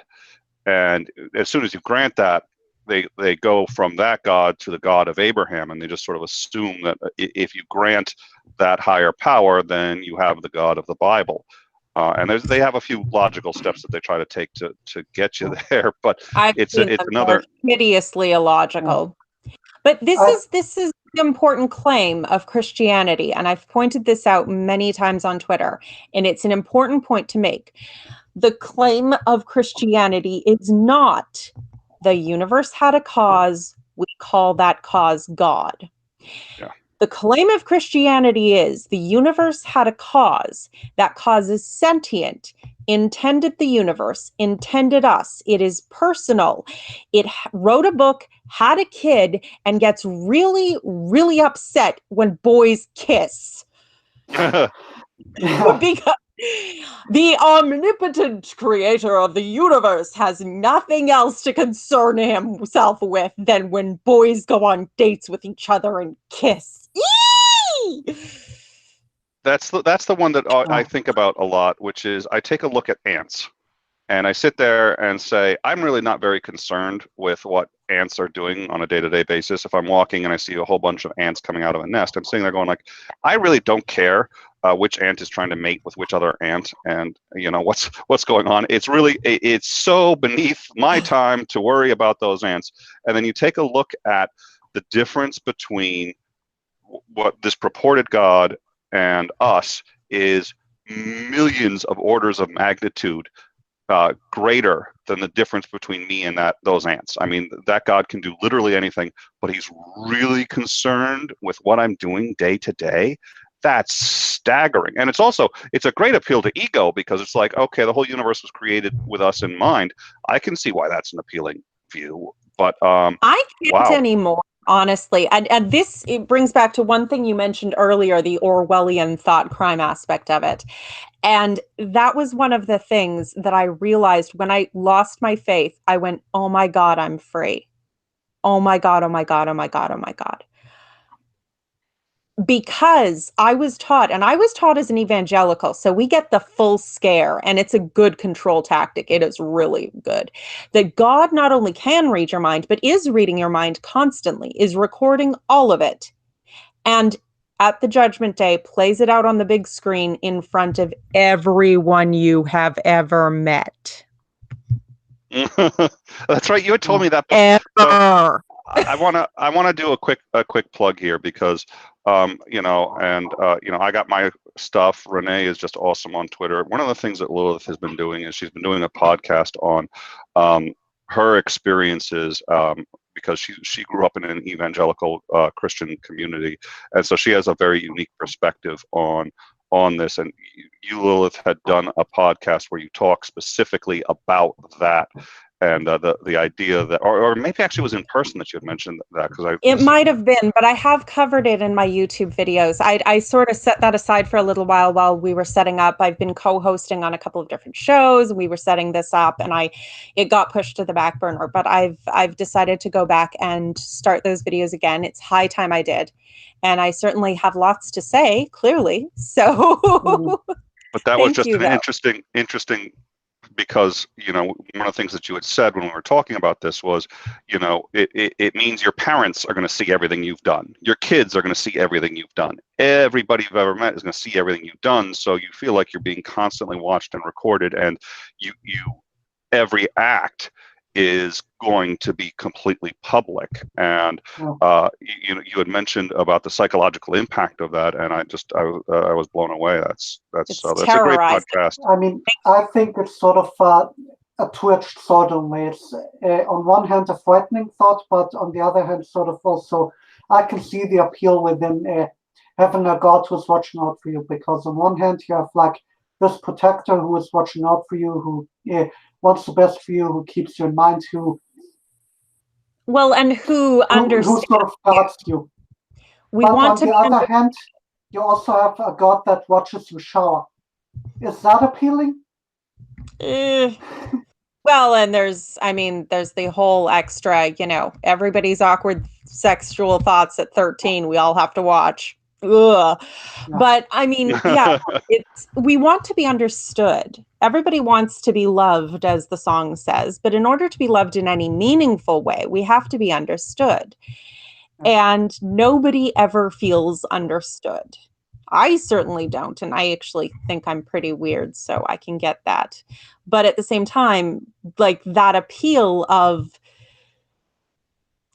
Speaker 1: And as soon as you grant that, they go from that God to the God of Abraham, and they just sort of assume that if you grant that higher power, then you have the God of the Bible. And they have a few logical steps that they try to take to get you there, but it's another
Speaker 3: hideously illogical. But this is the important claim of Christianity, and I've pointed this out many times on Twitter, and it's an important point to make. The claim of Christianity is not the universe had a cause, we call that cause God. Yeah. The claim of Christianity is the universe had a cause. That cause is sentient, intended the universe, intended us. It is personal. It wrote a book, had a kid, and gets really, really upset when boys kiss. Because the omnipotent creator of the universe has nothing else to concern himself with than when boys go on dates with each other and kiss. Eee!
Speaker 1: That's the one that I think about a lot, which is I take a look at ants, and I sit there and say, I'm really not very concerned with what ants are doing on a day-to-day basis. If I'm walking and I see a whole bunch of ants coming out of a nest, I'm sitting there going like, I really don't care which ant is trying to mate with which other ant, and you know what's going on. It's so beneath my time to worry about those ants. And then you take a look at the difference between what this purported God and us is millions of orders of magnitude greater than the difference between me and those ants. I mean, that God can do literally anything, but he's really concerned with what I'm doing day to day. That's staggering. And it's a great appeal to ego, because it's like, okay, the whole universe was created with us in mind. I can see why that's an appealing view, but
Speaker 3: I can't anymore, honestly. And this, it brings back to one thing you mentioned earlier, the Orwellian thought crime aspect of it. And that was one of the things that I realized when I lost my faith. I went, oh my God, I'm free. Oh my God, oh my God, oh my God, oh my God. because I was taught, and I was taught as an evangelical, so we get the full scare, and it's a good control tactic. It is really good. That God not only can read your mind, but is reading your mind constantly, is recording all of it. And at the judgment day, plays it out on the big screen in front of everyone you have ever met.
Speaker 1: That's right. You had told me that
Speaker 3: before.
Speaker 1: So I want to do a quick plug here because I got my stuff. Renee is just awesome on Twitter. One of the things that Lilith has been doing is she's been doing a podcast on her experiences because she grew up in an evangelical Christian community, and so she has a very unique perspective on this. And you, Lilith, had done a podcast where you talk specifically about that. And the idea that, or maybe actually it was in person that you had mentioned that, because
Speaker 3: it might have been, but I have covered it in my YouTube videos. I sort of set that aside for a little while we were setting up. I've been co-hosting on a couple of different shows. We were setting this up, and it got pushed to the back burner. But I've decided to go back and start those videos again. It's high time I did, and I certainly have lots to say. Clearly, so.
Speaker 1: But that was just an interesting. Because, one of the things that you had said when we were talking about this was, it means your parents are going to see everything you've done. Your kids are going to see everything you've done. Everybody you've ever met is going to see everything you've done. So you feel like you're being constantly watched and recorded, and you every act is going to be completely public. And you had mentioned about the psychological impact of that, and I was blown away. That's a great podcast.
Speaker 2: I mean, I think it's sort of a two-edged sword in ways. On one hand, a frightening thought, but on the other hand, sort of also, I can see the appeal within having a God who's watching out for you. Because on one hand, you have like this protector who is watching out for you, who wants the best for you, who keeps you in mind, who
Speaker 3: understands,
Speaker 2: who sort of guards you. But on the other hand, you also have a God that watches you shower. Is that appealing?
Speaker 3: Well, and there's the whole extra, everybody's awkward sexual thoughts at 13. We all have to watch. Ugh. Yeah. But I mean, yeah, we want to be understood. Everybody wants to be loved, as the song says. But in order to be loved in any meaningful way, we have to be understood. And nobody ever feels understood. I certainly don't. And I actually think I'm pretty weird, so I can get that. But at the same time, like that appeal of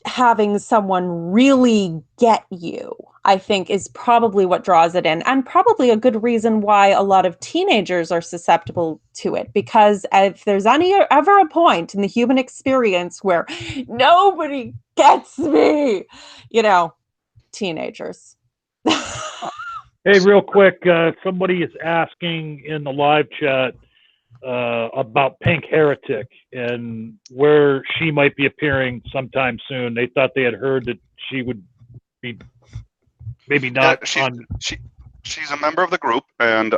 Speaker 3: having someone really get you, I think, is probably what draws it in, and probably a good reason why a lot of teenagers are susceptible to it. Because if there's ever a point in the human experience where nobody gets me, teenagers.
Speaker 4: Hey, real quick, somebody is asking in the live chat about Pink Heretic and where she might be appearing sometime soon. They thought they had heard that she would be maybe not
Speaker 1: she's a member of the group, and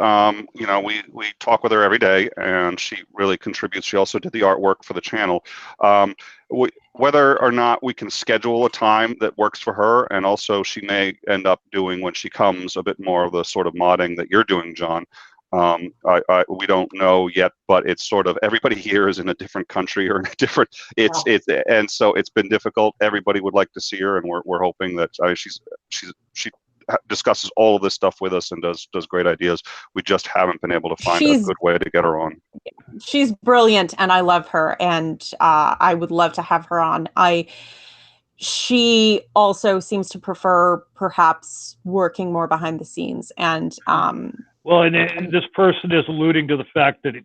Speaker 1: we talk with her every day, and she really contributes. She also did the artwork for the channel. Whether or not we can schedule a time that works for her, and also she may end up doing, when she comes, a bit more of the sort of modding that you're doing, John. We don't know yet, but it's sort of, everybody here is in a different country or in a different, and so it's been difficult. Everybody would like to see her, and we're hoping that she discusses all of this stuff with us and does great ideas. We just haven't been able to find a good way to get her on.
Speaker 3: She's brilliant, and I love her, and I would love to have her on. She also seems to prefer perhaps working more behind the scenes, and
Speaker 4: well, and this person is alluding to the fact that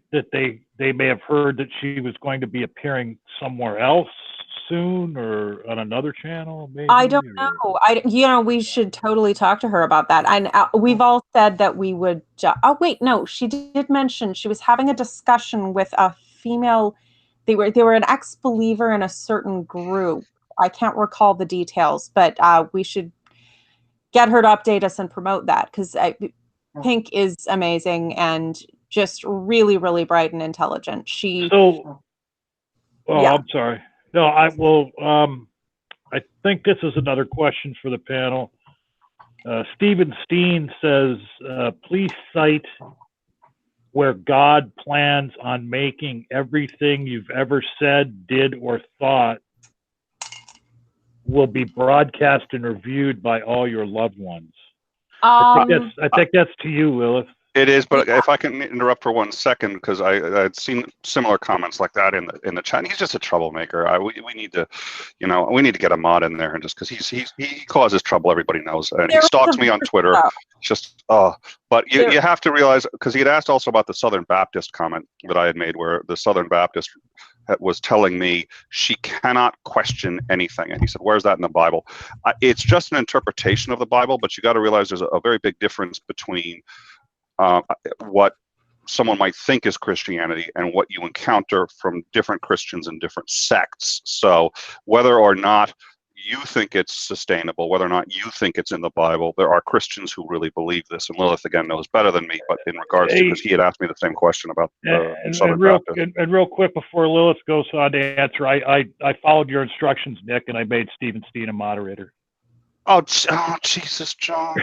Speaker 4: they may have heard that she was going to be appearing somewhere else soon, or on another channel, maybe?
Speaker 3: I don't know. We should totally talk to her about that. And we've all said that we would. Oh wait, no, she did mention she was having a discussion with a female. They were an ex-believer in a certain group. I can't recall the details, but we should get her to update us and promote that, because Pink is amazing and just really, really bright and intelligent.
Speaker 4: I'm sorry. No, I think this is another question for the panel. Stephen Steen says, please cite where God plans on making everything you've ever said, did, or thought will be broadcast and reviewed by all your loved ones. I think that's to you, Lilith.
Speaker 1: It is, but if I can interrupt for 1 second, because I'd seen similar comments like that in the chat. He's just a troublemaker. We need to, we need to get a mod in there, and just because he causes trouble, everybody knows, and he stalks me on Twitter. Just but you have to realize, because he had asked also about the Southern Baptist comment that I had made, where the Southern Baptist was telling me she cannot question anything, and he said, "Where's that in the Bible?" It's just an interpretation of the Bible, but you got to realize there's a very big difference between what someone might think is Christianity and what you encounter from different Christians and different sects. So whether or not you think it's sustainable, whether or not you think it's in the Bible, there are Christians who really believe this. And Lilith, again, knows better than me, but in regards to, because he had asked me the same question about Southern Baptist.
Speaker 4: And real quick, before Lilith goes on to answer, I followed your instructions, Nick, and I made Stephen Steen a moderator.
Speaker 1: Oh, Jesus, John.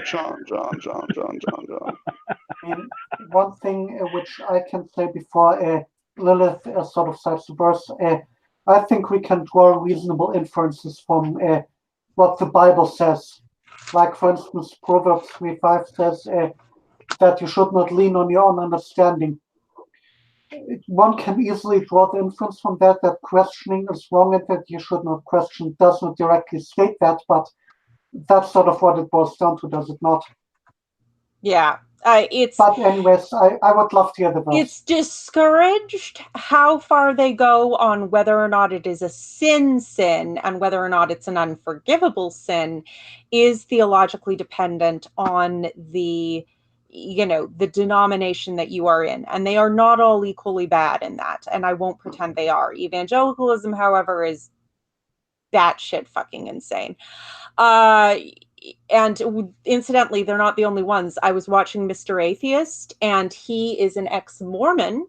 Speaker 2: And one thing which I can say before Lilith sort of cites the verse, I think we can draw reasonable inferences from what the Bible says. Like, for instance, Proverbs 3:5 says that you should not lean on your own understanding. One can easily draw the inference from that questioning is wrong and that you should not question. It does not directly state that, but that's sort of what it boils down to, does it not?
Speaker 3: Yeah.
Speaker 2: But anyways, I would love to hear the verse.
Speaker 3: It's discouraged how far they go on whether or not it is a sin and whether or not it's an unforgivable sin is theologically dependent on the denomination that you are in. And they are not all equally bad in that. And I won't pretend they are. Evangelicalism, however, is batshit fucking insane. And incidentally, they're not the only ones. I was watching Mr. Atheist, and he is an ex-Mormon,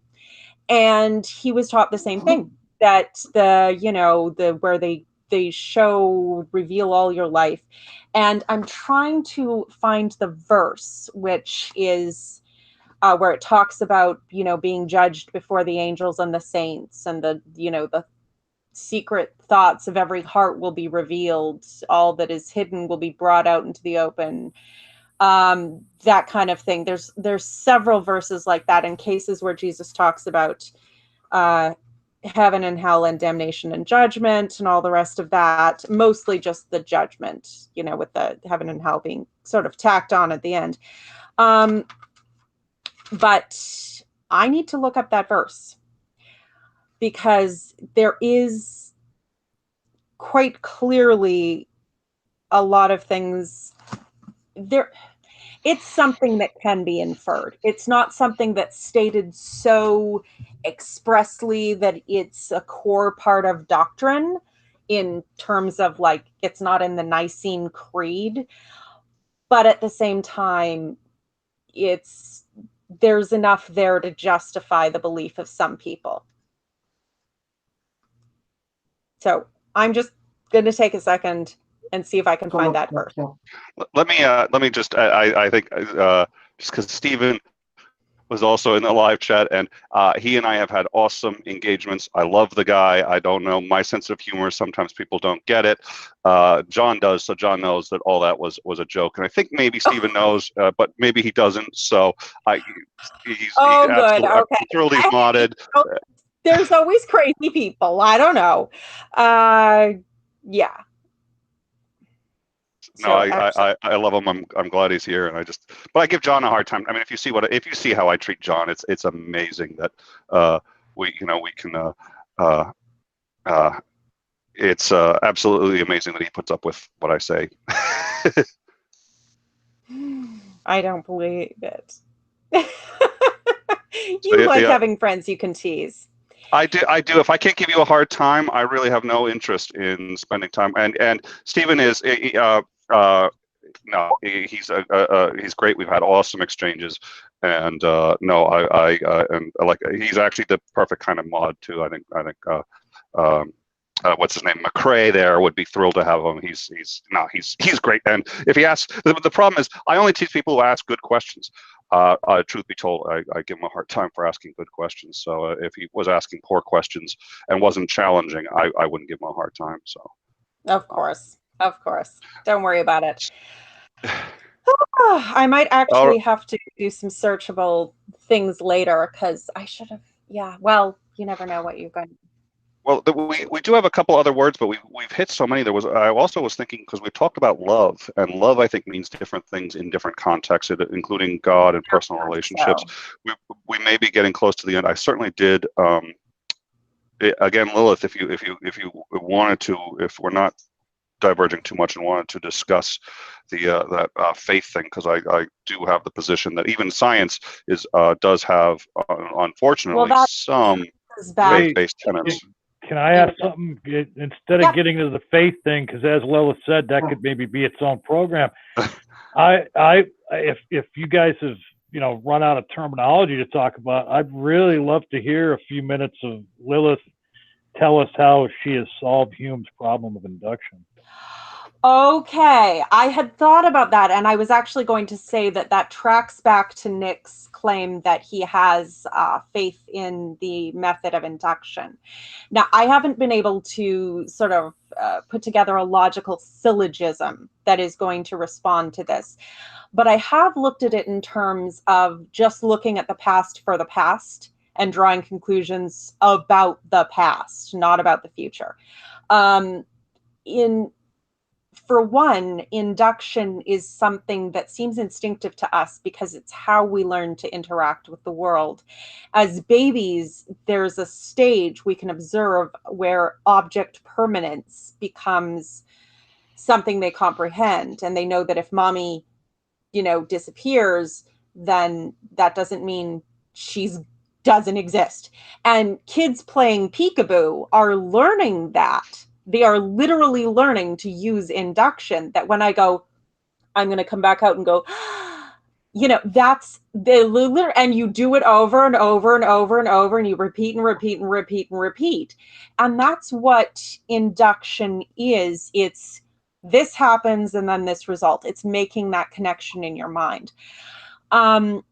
Speaker 3: and he was taught the same thing, that where they reveal all your life. And I'm trying to find the verse, which is where it talks about, being judged before the angels and the saints, and the secret thoughts of every heart will be revealed. All that is hidden will be brought out into the open. That kind of thing. There's several verses like that in cases where Jesus talks about heaven and hell and damnation and judgment and all the rest of that. Mostly just the judgment, with the heaven and hell being sort of tacked on at the end. But I need to look up that verse, because there is quite clearly a lot of things there. It's something that can be inferred. It's not something that's stated so expressly that it's a core part of doctrine in terms of, like, it's not in the Nicene Creed, but at the same time, there's enough there to justify the belief of some people. So I'm just going to take a second and see if I can find that verse.
Speaker 1: Let me just, I think, just because Stephen was also in the live chat, and he and I have had awesome engagements. I love the guy. I don't know my sense of humor. Sometimes people don't get it. John does, so John knows that all that was a joke. And I think maybe Stephen knows, but maybe he doesn't. So he's
Speaker 3: good. Okay.
Speaker 1: I'm thrilled he's modded.
Speaker 3: There's always crazy people. I don't know. Yeah.
Speaker 1: No, I love him. I'm glad he's here, and but I give John a hard time. I mean, if you see how I treat John, it's amazing that we can. It's absolutely amazing that he puts up with what I say.
Speaker 3: I don't believe it. You like having friends you can tease.
Speaker 1: I do. If I can't give you a hard time, I really have no interest in spending time. And Stephen is. No, he's great. We've had awesome exchanges, and he's actually the perfect kind of mod too. I think what's his name, McCrae there would be thrilled to have him. He's great. And if he asks, the problem is I only teach people who ask good questions. Truth be told, I give him a hard time for asking good questions. So if he was asking poor questions and wasn't challenging, I wouldn't give him a hard time. So.
Speaker 3: Of course. Don't worry about it. I might actually have to do some searchable things later because I should have. Yeah. Well, you never know what you're going to.
Speaker 1: Well, we do have a couple other words, but we've hit so many. I also was thinking, because we talked about love, and love I think means different things in different contexts, including God and personal relationships. So. We may be getting close to the end. I certainly did. Again, Lilith, if you wanted to, if we're not diverging too much and wanted to discuss that faith thing, because I do have the position that even science does have unfortunately some faith-based tenets.
Speaker 4: Can I ask something instead of getting to the faith thing? Because as Lola said, that could maybe be its own program. If you guys have run out of terminology to talk about, I'd really love to hear a few minutes of Lilith tell us how she has solved Hume's problem of induction.
Speaker 3: Okay, I had thought about that, and I was actually going to say that tracks back to Nick's claim that he has faith in the method of induction. Now, I haven't been able to sort of put together a logical syllogism that is going to respond to this, but I have looked at it in terms of just looking at the past for the past and drawing conclusions about the past, not about the future. For one, induction is something that seems instinctive to us because it's how we learn to interact with the world. As babies, there's a stage we can observe where object permanence becomes something they comprehend, and they know that if mommy, disappears, then that doesn't mean she's doesn't exist. And kids playing peekaboo are learning that. They are literally learning to use induction, that when I go, I'm going to come back out and go, that's the and you do it over and over and over and over, and you repeat and repeat and repeat and repeat. And that's what induction is. It's this happens and then this result. It's making that connection in your mind. And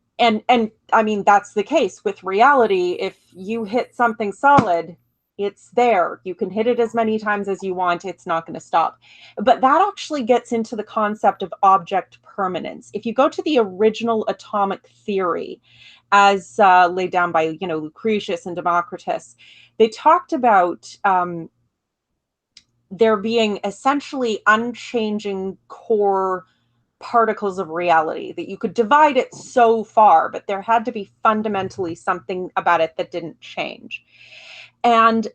Speaker 3: I mean, that's the case with reality. If you hit something solid, it's there. You can hit it as many times as you want. It's not going to stop. But that actually gets into the concept of object permanence. If you go to the original atomic theory, as laid down by Lucretius and Democritus, they talked about there being essentially unchanging core particles of reality, that you could divide it so far, but there had to be fundamentally something about it that didn't change. And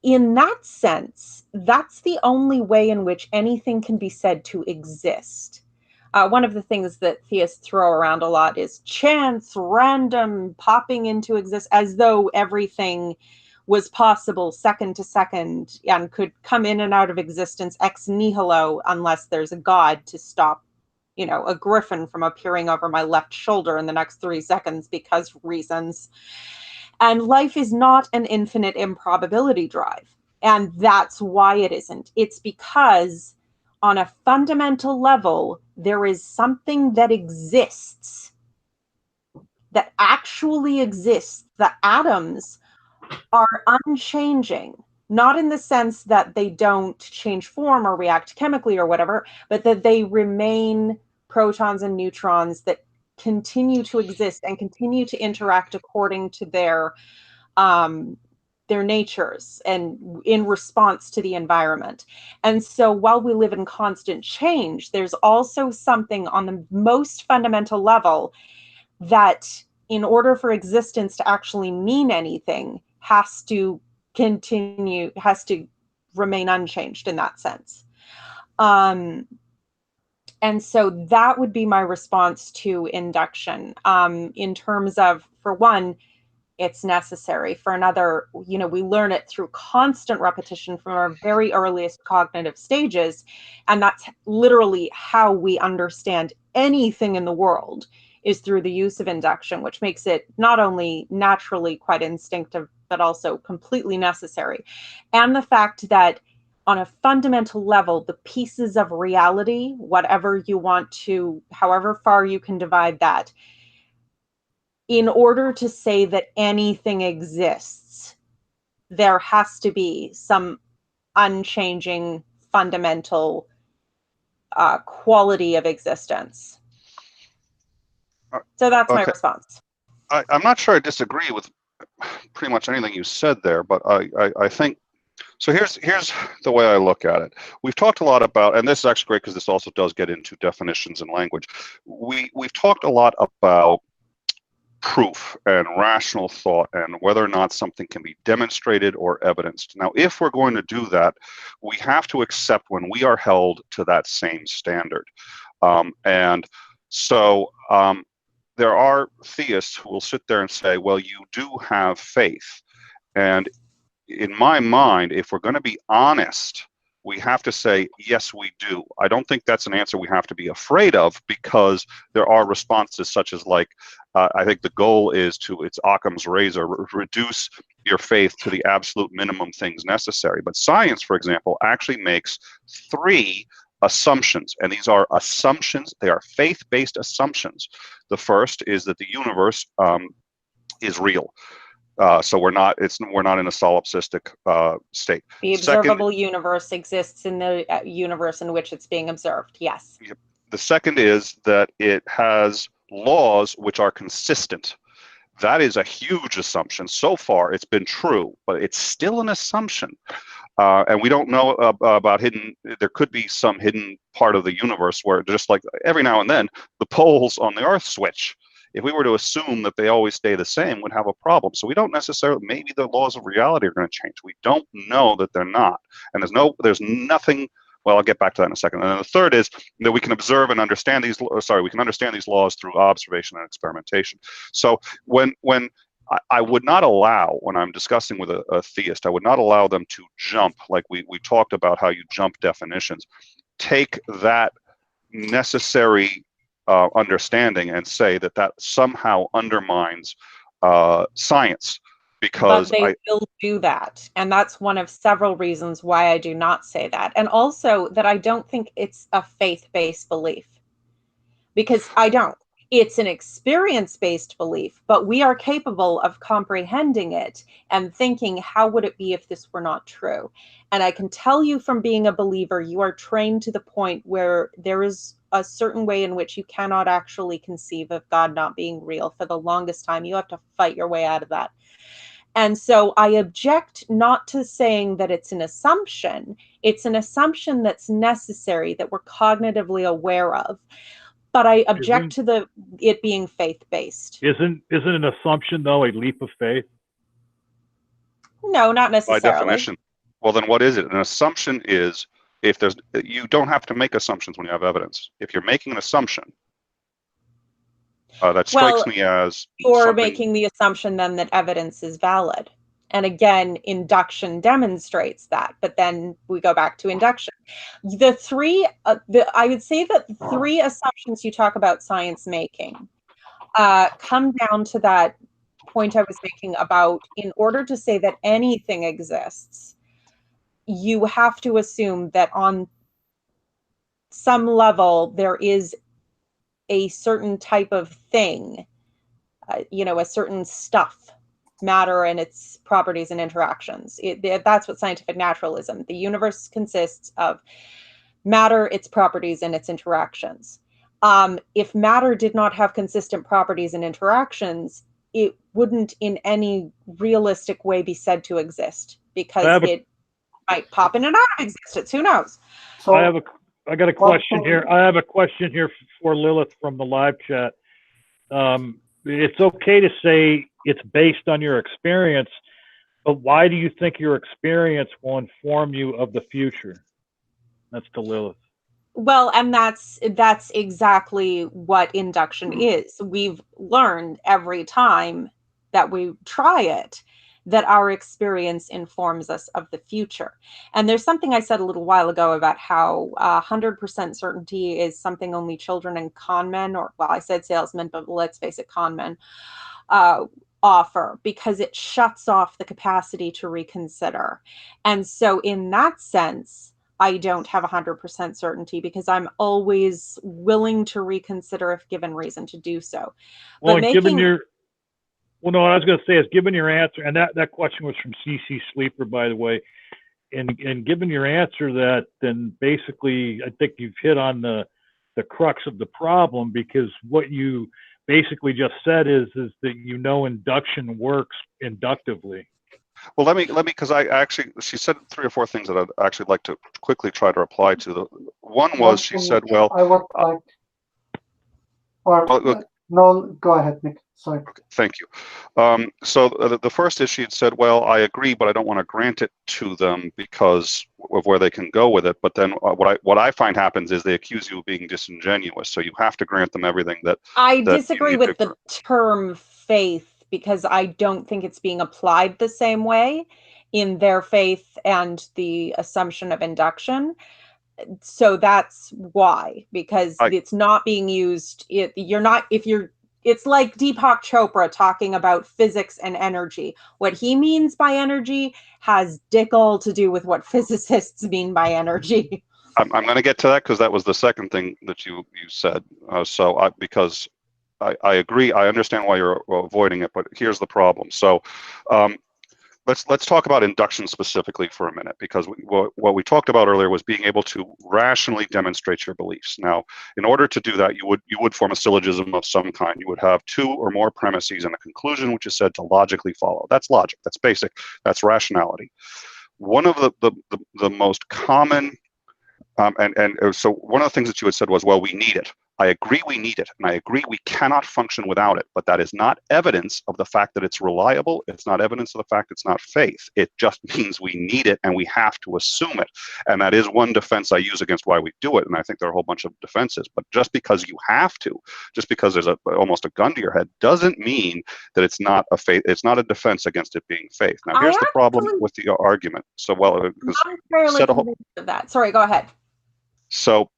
Speaker 3: in that sense, that's the only way in which anything can be said to exist. One of the things that theists throw around a lot is chance, random, popping into existence, as though everything was possible second to second and could come in and out of existence ex nihilo unless there's a god to stop, a griffin from appearing over my left shoulder in the next 3 seconds because reasons. And life is not an infinite improbability drive. And that's why it isn't. It's because on a fundamental level, there is something that exists, that actually exists. The atoms are unchanging, not in the sense that they don't change form or react chemically or whatever, but that they remain protons and neutrons that continue to exist and continue to interact according to their natures and in response to the environment. And so while we live in constant change, there's also something on the most fundamental level that in order for existence to actually mean anything has to remain unchanged in that sense. And so that would be my response to induction. In terms of, for one, it's necessary. For another, we learn it through constant repetition from our very earliest cognitive stages. And that's literally how we understand anything in the world, is through the use of induction, which makes it not only naturally quite instinctive, but also completely necessary. And the fact that on a fundamental level, the pieces of reality, whatever you want to, however far you can divide that, in order to say that anything exists, there has to be some unchanging fundamental quality of existence. So that's my response.
Speaker 1: I'm not sure I disagree with pretty much anything you said there, but I think, so here's the way I look at it. We've talked a lot about, and this is actually great because this also does get into definitions and language. We've talked a lot about proof and rational thought and whether or not something can be demonstrated or evidenced. Now, if we're going to do that, we have to accept when we are held to that same standard. And so there are theists who will sit there and say, well, you do have faith. And in my mind, if we're going to be honest, we have to say, yes, we do. I don't think that's an answer we have to be afraid of, because there are responses such as, like, I think the goal is to, it's Occam's razor, reduce your faith to the absolute minimum things necessary. But science, for example, actually makes 3 assumptions, and these are assumptions. They are faith-based assumptions. The first is that the universe is real. So we're not in a solipsistic state.
Speaker 3: The observable universe exists in the universe in which it's being observed. Yes.
Speaker 1: The second is that it has laws which are consistent. That is a huge assumption. So far, it's been true, but it's still an assumption. And we don't know about hidden, there could be some hidden part of the universe where, just like every now and then, the poles on the Earth switch. If we were to assume that they always stay the same, we'd have a problem. So we don't necessarily, maybe the laws of reality are going to change. We don't know that they're not. And there's nothing, well, I'll get back to that in a second. And then the third is that we can observe and understand these, we can understand these laws through observation and experimentation. So when I would not allow, when I'm discussing with a theist, I would not allow them to jump, like we talked about how you jump definitions, take that necessary understanding and say that somehow undermines science, because
Speaker 3: but they will do that, and that's one of several reasons why I do not say that. And also that I don't think it's a faith-based belief, because I don't. It's an experience-based belief, but we are capable of comprehending it and thinking, how would it be if this were not true? And I can tell you from being a believer, you are trained to the point where there is a certain way in which you cannot actually conceive of God not being real. For the longest time, you have to fight your way out of that. And so I object not to saying that it's an assumption. It's an assumption that's necessary, that we're cognitively aware of. But I object to it being faith-based.
Speaker 4: Isn't an assumption, though, a leap of faith?
Speaker 3: No, not necessarily.
Speaker 1: By definition. Well, then what is it? An assumption is, you don't have to make assumptions when you have evidence. If you're making an assumption, that strikes me as
Speaker 3: you're making the assumption then that evidence is valid. And again, induction demonstrates that. But then we go back to induction. I would say that the 3 assumptions you talk about science making come down to that point I was making about, in order to say that anything exists, you have to assume that on some level there is a certain type of thing, a certain stuff, matter and its properties and interactions. That's what scientific naturalism. The universe consists of matter, its properties, and its interactions. If matter did not have consistent properties and interactions, it wouldn't in any realistic way be said to exist, because it might pop in and out of existence. Who knows?
Speaker 4: So I got a question here. I have a question here for Lilith from the live chat. It's okay to say it's based on your experience, but why do you think your experience will inform you of the future? That's to Lilith.
Speaker 3: Well, and that's exactly what induction is. We've learned every time that we try it that our experience informs us of the future. And there's something I said a little while ago about how 100% certainty is something only children and con men, or, well, I said salesmen, but let's face it, con men, offer because it shuts off the capacity to reconsider. And so in that sense, I don't have 100% certainty because I'm always willing to reconsider if given reason to do so.
Speaker 4: Well,
Speaker 3: But
Speaker 4: given your, well, no, what I was going to say is given your answer, and that question was from CC Sleeper, by the way, and given your answer that, then basically I think you've hit on the crux of the problem, because what you basically just said is that induction works inductively.
Speaker 1: Well, let me, because she said 3 or 4 things that I'd actually like to quickly try to reply to. The one was, she said, well,
Speaker 2: I would like, or no, go ahead, Nick. Sorry.
Speaker 1: Okay, thank you. So the first is she had said, well, I agree, but I don't want to grant it to them because of where they can go with it. But then what I find happens is they accuse you of being disingenuous. So you have to grant them everything that.
Speaker 3: I disagree with the term faith, because I don't think it's being applied the same way in their faith and the assumption of induction. So that's why, because it's not being used. It's like Deepak Chopra talking about physics and energy. What he means by energy has dick all to do with what physicists mean by energy.
Speaker 1: I'm going to get to that because that was the second thing that you said. Because I agree, I understand why you're avoiding it, but here's the problem. So let's talk about induction specifically for a minute, because what we talked about earlier was being able to rationally demonstrate your beliefs. Now, in order to do that, you would form a syllogism of some kind. You would have 2 or more premises and a conclusion which is said to logically follow. That's logic. That's basic. That's rationality. One of the most common so one of the things that you had said was, well, we need it. I agree we need it, and I agree we cannot function without it, but that is not evidence of the fact that it's reliable. It's not evidence of the fact it's not faith. It just means we need it, and we have to assume it. And that is one defense I use against why we do it, and I think there are a whole bunch of defenses. But just because you have to, just because there's almost a gun to your head, doesn't mean that it's not a faith. It's not a defense against it being faith. Now, here's the problem with the argument. So, well,
Speaker 3: I'm fairly convinced of that. Sorry, go ahead.
Speaker 1: So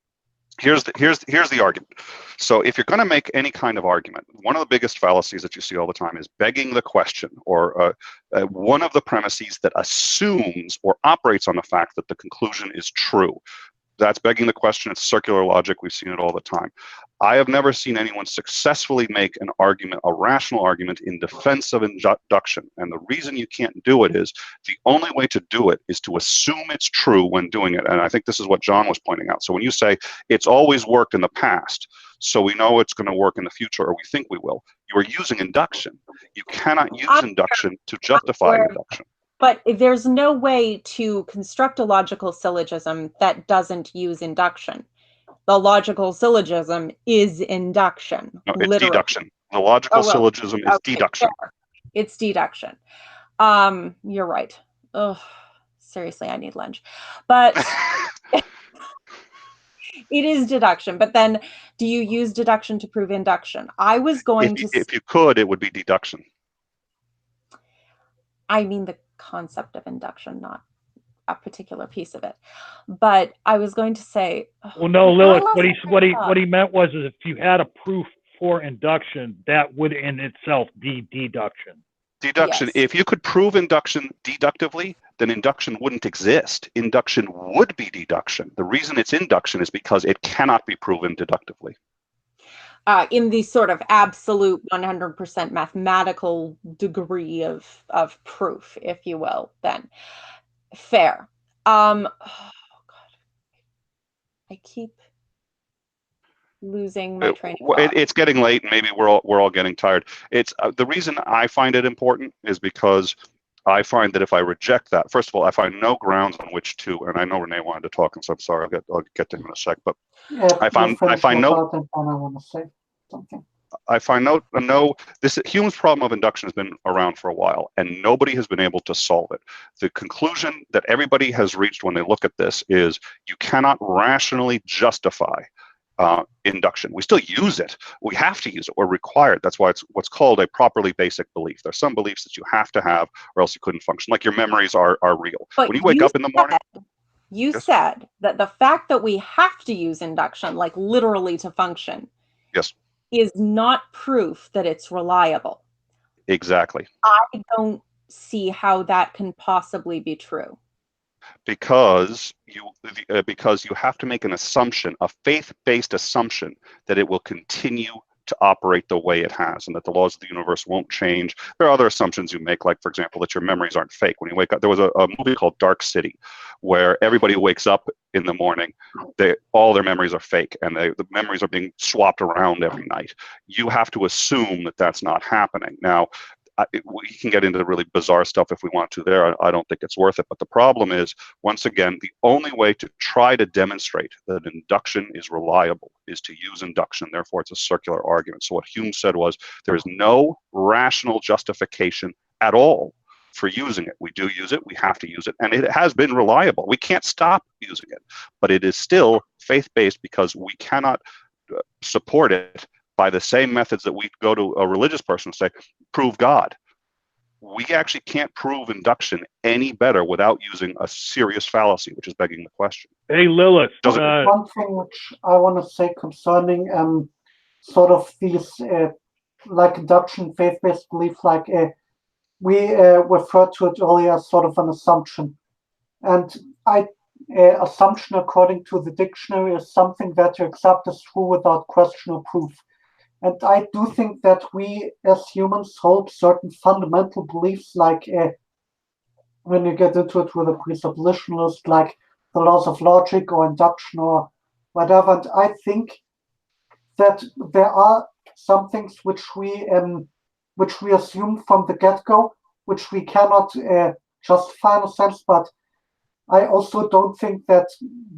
Speaker 1: here's the argument. So if you're going to make any kind of argument, one of the biggest fallacies that you see all the time is begging the question, or one of the premises that assumes or operates on the fact that the conclusion is true. That's begging the question. It's circular logic. We've seen it all the time. I have never seen anyone successfully make an argument, a rational argument, in defense of induction. And the reason you can't do it is the only way to do it is to assume it's true when doing it. And I think this is what John was pointing out. So when you say it's always worked in the past, so we know it's going to work in the future, or we think we will, you are using induction. You cannot use induction to justify induction.
Speaker 3: But there's no way to construct a logical syllogism that doesn't use induction. The logical syllogism is induction.
Speaker 1: No, it's literally deduction. The logical syllogism is deduction.
Speaker 3: Fair. It's deduction. You're right. Oh, seriously, I need lunch. But it is deduction. But then, do you use deduction to prove induction? I was going to.
Speaker 1: If you could, it would be deduction.
Speaker 3: I mean the concept of induction, not a particular piece of it. But I was going to say,
Speaker 4: well, no, Lilith, what he meant was, is if you had a proof for induction, that would in itself be deduction.
Speaker 1: Deduction. Yes. If you could prove induction deductively, then induction wouldn't exist. Induction would be deduction. The reason it's induction is because it cannot be proven deductively.
Speaker 3: In the sort of absolute 100% mathematical degree of proof, if you will, then. Fair. Oh God, I keep losing my train of thought.
Speaker 1: It's getting late, and maybe we're all getting tired. It's the reason I find it important is because I find that if I reject that, first of all, I find no grounds on which to. And I know Renee wanted to talk, and so I'm sorry. I'll get to him in a sec. But I find no.
Speaker 2: I want to say something.
Speaker 1: I find no. This Hume's problem of induction has been around for a while, and nobody has been able to solve it. The conclusion that everybody has reached when they look at this is you cannot rationally justify induction. We still use it. We have to use it. We're required. That's why it's what's called a properly basic belief. There's some beliefs that you have to have, or else you couldn't function. Like your memories are real.
Speaker 3: But
Speaker 1: when you wake up in the morning.
Speaker 3: You said that the fact that we have to use induction, like literally to function,
Speaker 1: yes,
Speaker 3: is not proof that it's reliable.
Speaker 1: Exactly.
Speaker 3: I don't see how that can possibly be true.
Speaker 1: Because you have to make an assumption, a faith-based assumption, that it will continue to operate the way it has and that the laws of the universe won't change. There are other assumptions you make, like, for example, that your memories aren't fake. When you wake up, there was a movie called Dark City where everybody wakes up in the morning, all their memories are fake and the memories are being swapped around every night. You have to assume that that's not happening. Now, we can get into really bizarre stuff if we want to there. I don't think it's worth it. But the problem is, once again, the only way to try to demonstrate that induction is reliable is to use induction. Therefore, it's a circular argument. So what Hume said was, there is no rational justification at all for using it. We do use it. We have to use it. And it has been reliable. We can't stop using it. But it is still faith-based because we cannot support it by the same methods that we go to a religious person and say, prove God. We actually can't prove induction any better without using a serious fallacy, which is begging the question.
Speaker 4: Hey, Lilith.
Speaker 2: One thing which I want to say concerning sort of these like induction, faith-based belief, like we referred to it earlier as sort of an assumption. And assumption, according to the dictionary, is something that you accept as true without question or proof. And I do think that we as humans hold certain fundamental beliefs, like when you get into it with a presuppositionalist, like the laws of logic or induction or whatever. And I think that there are some things which we assume from the get-go, which we cannot justify in a sense. But I also don't think that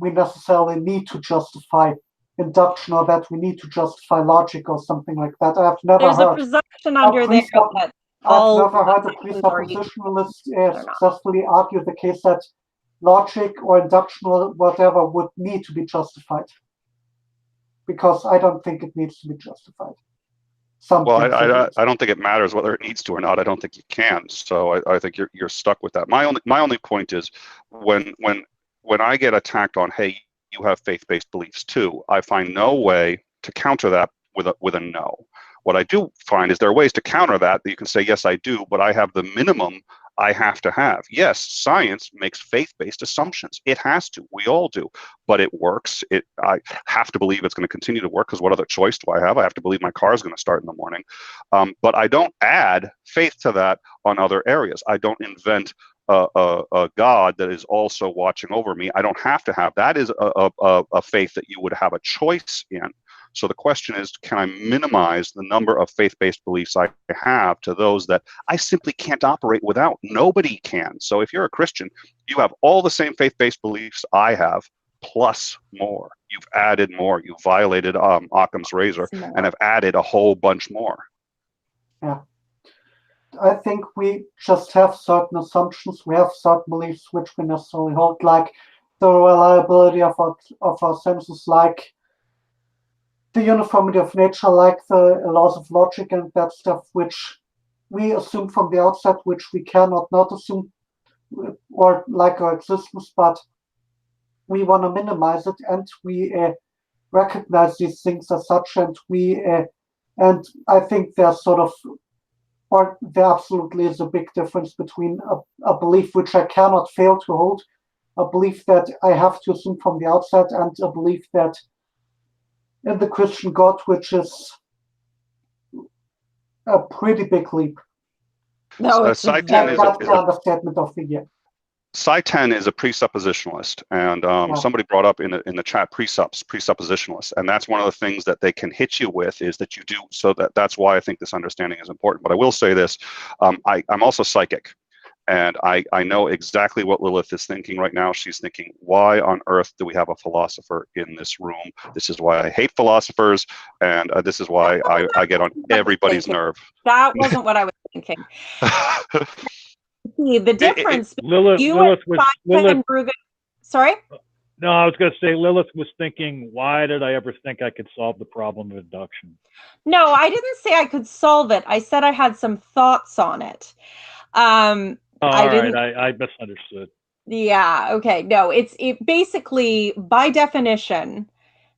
Speaker 2: we necessarily need to justify induction or that we need to justify logic or something like that. I've never
Speaker 3: There's
Speaker 2: heard
Speaker 3: a presumption under there that
Speaker 2: I've never heard a presuppositionalist successfully argue the case that logic or induction or whatever would need to be justified. Because I don't think it needs to be justified.
Speaker 1: Well, I don't think it matters whether it needs to or not. I don't think you can. So I think you're stuck with that. My only point is when I get attacked on, hey, you have faith-based beliefs too, I find no way to counter that with a no. What I do find is there are ways to counter that you can say, yes, I do, but I have the minimum I have to have. Yes, science makes faith-based assumptions. It has to. We all do. But it works. I have to believe it's going to continue to work, because what other choice do I have? I have to believe my car is going to start in the morning. But I don't add faith to that on other areas. I don't invent a God that is also watching over me. I don't have to have. That is a faith that you would have a choice in. So the question is, can I minimize the number of faith-based beliefs I have to those that I simply can't operate without? Nobody can. So if you're a Christian, you have all the same faith-based beliefs I have, plus more. You've added more. You violated Occam's razor and have added a whole bunch more.
Speaker 2: Yeah. I think we just have certain assumptions. We have certain beliefs which we necessarily hold, like the reliability of our senses, like the uniformity of nature, like the laws of logic and that stuff, which we assume from the outset, which we cannot not assume, or like our existence, but we want to minimize it, and we recognize these things as such, and I think there's sort of, or there absolutely is a big difference between a belief which I cannot fail to hold, a belief that I have to assume from the outset, and a belief that in the Christian God, which is a pretty big leap.
Speaker 3: No, it's
Speaker 2: that's the understatement of the year.
Speaker 1: Sci-10 is a presuppositionalist, and somebody brought up in the chat presuppositionalist, and that's one of the things that they can hit you with, is that you do. So that's why I think this understanding is important. But I will say this: I'm also psychic, and I know exactly what Lilith is thinking right now. She's thinking, why on earth do we have a philosopher in this room? This is why I hate philosophers, and this is why I get on everybody's nerve.
Speaker 3: That wasn't what I was thinking. The difference
Speaker 4: Lilith
Speaker 3: and Bruegel. Sorry?
Speaker 4: No, I was going to say Lilith was thinking, why did I ever think I could solve the problem of induction?
Speaker 3: No, I didn't say I could solve it. I said I had some thoughts on it.
Speaker 4: I misunderstood.
Speaker 3: Yeah, okay. No, it basically, by definition,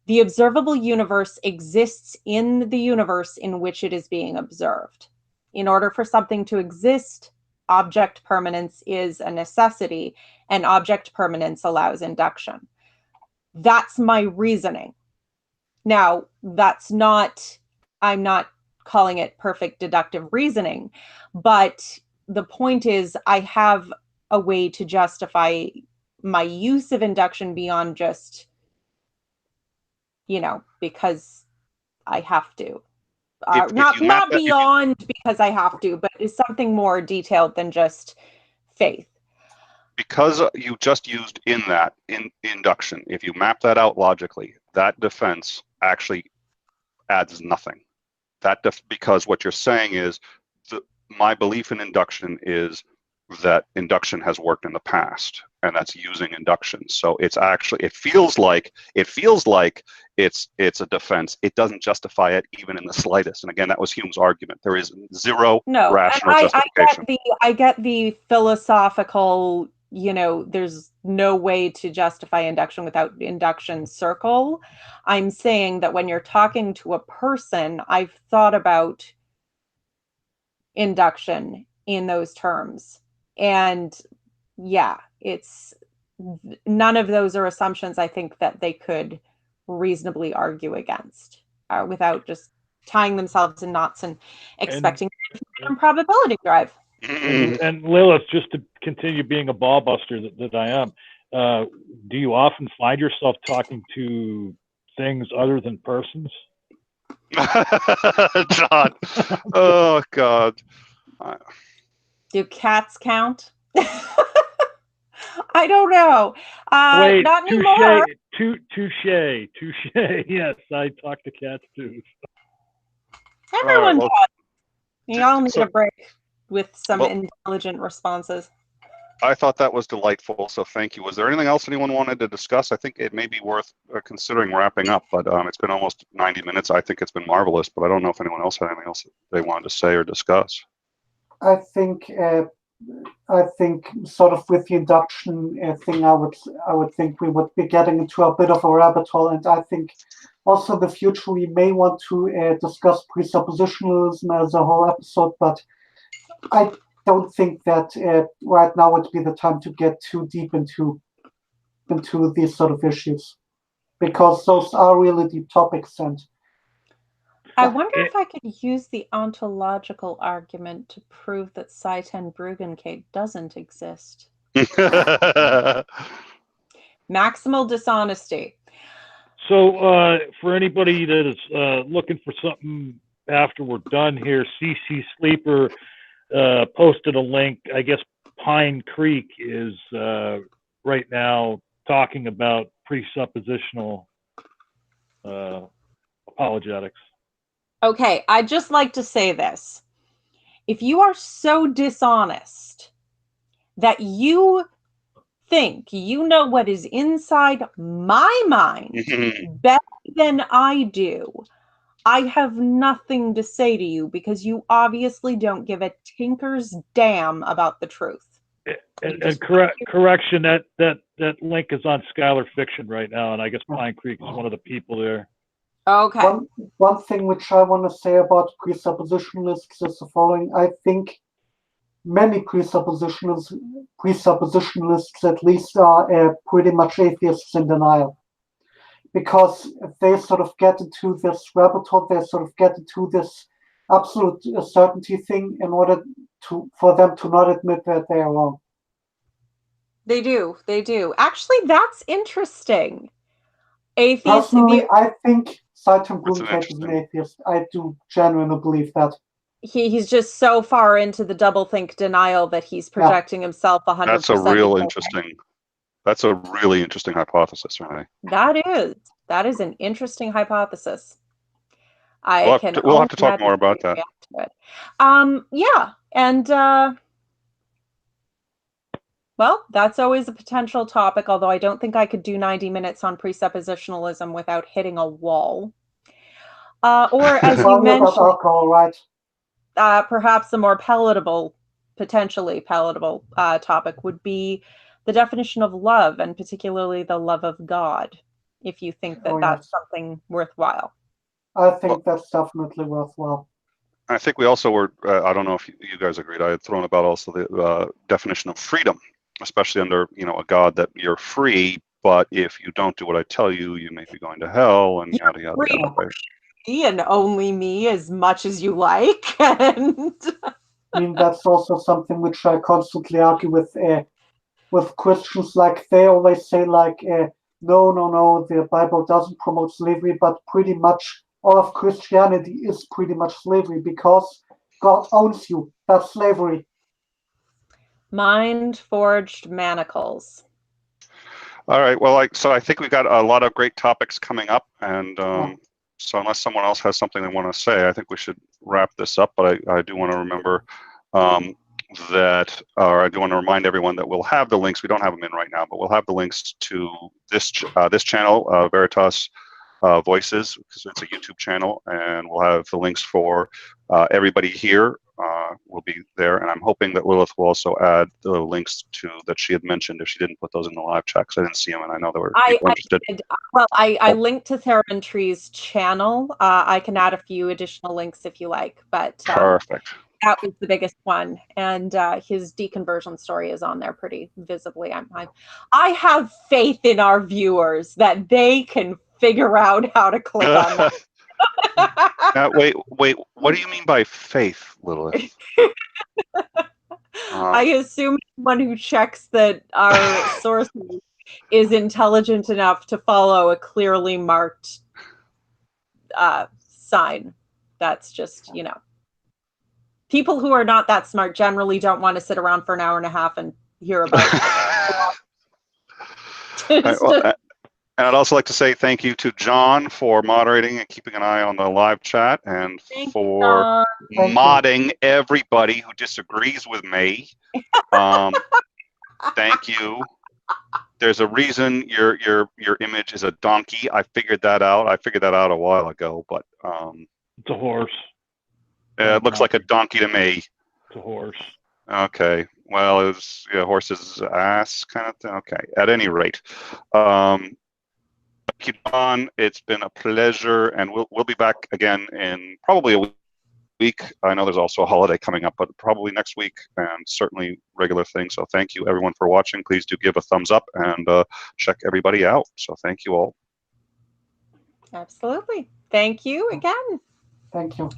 Speaker 3: the observable universe exists in the universe in which it is being observed. In order for something to exist, object permanence is a necessity, and object permanence allows induction. That's my reasoning. Now, I'm not calling it perfect deductive reasoning, but the point is I have a way to justify my use of induction beyond just, because I have to. Not beyond because I have to, but is something more detailed than just faith.
Speaker 1: Because you just used in induction, if you map that out logically, that defense actually adds nothing. Because what you're saying is my belief in induction is that induction has worked in the past, and that's using induction. So it's actually, it feels like it's a defense. It doesn't justify it even in the slightest. And again, that was Hume's argument. There is zero rational justification.
Speaker 3: I get the philosophical, there's no way to justify induction without induction circle. I'm saying that when you're talking to a person, I've thought about induction in those terms. And yeah, it's none of those are assumptions I think that they could reasonably argue against without just tying themselves in knots and expecting some probability drive.
Speaker 4: And Lilith, just to continue being a ball buster that I am, do you often find yourself talking to things other than persons?
Speaker 1: John, oh God.
Speaker 3: Do cats count? I don't know.
Speaker 4: Wait,
Speaker 3: not anymore.
Speaker 4: Touche. Yes, I talk to cats too.
Speaker 3: Everyone does. You all need a break with some intelligent responses.
Speaker 1: I thought that was delightful, so thank you. Was there anything else anyone wanted to discuss? I think it may be worth considering wrapping up, but it's been almost 90 minutes. I think it's been marvelous, but I don't know if anyone else had anything else they wanted to say or discuss.
Speaker 2: I think sort of with the induction thing, I would think we would be getting into a bit of a rabbit hole, and I think also in the future we may want to discuss presuppositionalism as a whole episode, but I don't think that right now would be the time to get too deep into these sort of issues, because those are really deep topics. And
Speaker 3: I wonder if I could use the ontological argument to prove that Seitan-Bruggencate doesn't exist. Maximal dishonesty.
Speaker 4: So for anybody that is looking for something after we're done here, CC Sleeper posted a link. I guess Pine Creek is right now talking about presuppositional apologetics.
Speaker 3: Okay, I'd just like to say this. If you are so dishonest that you think you know what is inside my mind better than I do, I have nothing to say to you, because you obviously don't give a tinker's damn about the truth.
Speaker 4: And correction, that link is on Skylar Fiction right now, and I guess Pine Creek is one of the people there.
Speaker 3: Okay.
Speaker 2: One thing which I want to say about presuppositionalists is the following. I think many presuppositionalists at least are pretty much atheists in denial, because they sort of get into this rabbit hole, they sort of get into this absolute certainty thing in order for them to not admit that they are wrong.
Speaker 3: They do. Actually, that's interesting. Atheists.
Speaker 2: Personally, I think Seitan-Bruggencate is an atheist. I do genuinely believe that.
Speaker 3: He's just so far into the doublethink denial that he's projecting himself 100%.
Speaker 1: That's a really interesting hypothesis, Renee.
Speaker 3: That is an interesting hypothesis.
Speaker 1: We'll have to talk more about that.
Speaker 3: Yeah, and well, that's always a potential topic, although I don't think I could do 90 minutes on presuppositionalism without hitting a wall. Or as you mentioned,
Speaker 2: alcohol, right?
Speaker 3: Perhaps a more potentially palatable topic would be the definition of love, and particularly the love of God, if you think that that's something worthwhile.
Speaker 2: I think that's definitely worthwhile.
Speaker 1: I think we also were, I don't know if you guys agreed, I had thrown about also the definition of freedom, especially under, a God that you're free, but if you don't do what I tell you, you may be going to hell, and yada, yada,
Speaker 3: Free
Speaker 1: yada. Right?
Speaker 3: and only me as much as you like. And
Speaker 2: I mean, that's also something which I constantly argue with Christians. Like, they always say, like, no, the Bible doesn't promote slavery, but pretty much all of Christianity is pretty much slavery because God owns you. That's slavery.
Speaker 3: mind-forged manacles.
Speaker 1: All right, well, so I think we've got a lot of great topics coming up, and so unless someone else has something they want to say, I think we should wrap this up, but I do want to remember or I do want to remind everyone that we'll have the links. We don't have them in right now, but we'll have the links to this channel, Veritas Voices, because it's a YouTube channel, and we'll have the links for everybody here will be there, and I'm hoping that Lilith will also add the links that she had mentioned if she didn't put those in the live chat, because I didn't see them, and I know there were people interested.
Speaker 3: I linked to Theron Tree's channel. I can add a few additional links if you like, but
Speaker 1: Perfect.
Speaker 3: That was the biggest one, and his deconversion story is on there pretty visibly. I have faith in our viewers that they can figure out how to click on that.
Speaker 1: Wait, what do you mean by faith, Lilith?
Speaker 3: I assume someone who checks that our sources is intelligent enough to follow a clearly marked sign. That's just, people who are not that smart generally don't want to sit around for an hour and a half and hear about it.
Speaker 1: And I'd also like to say thank you to John for moderating and keeping an eye on the live chat, and for modding everybody who disagrees with me. Thank you. There's a reason your image is a donkey. I figured that out. I figured that out a while ago, but
Speaker 4: it's a horse.
Speaker 1: It looks like a donkey to me.
Speaker 4: It's a horse.
Speaker 1: Okay. Well, it was a horse's ass kind of thing. Okay. At any rate, keep on. It's been a pleasure, and we'll be back again in probably a week. I know there's also a holiday coming up, but probably next week, and certainly regular things. So thank you everyone for watching. Please do give a thumbs up and check everybody out. So thank you all.
Speaker 3: Absolutely. Thank you again.
Speaker 2: Thank you.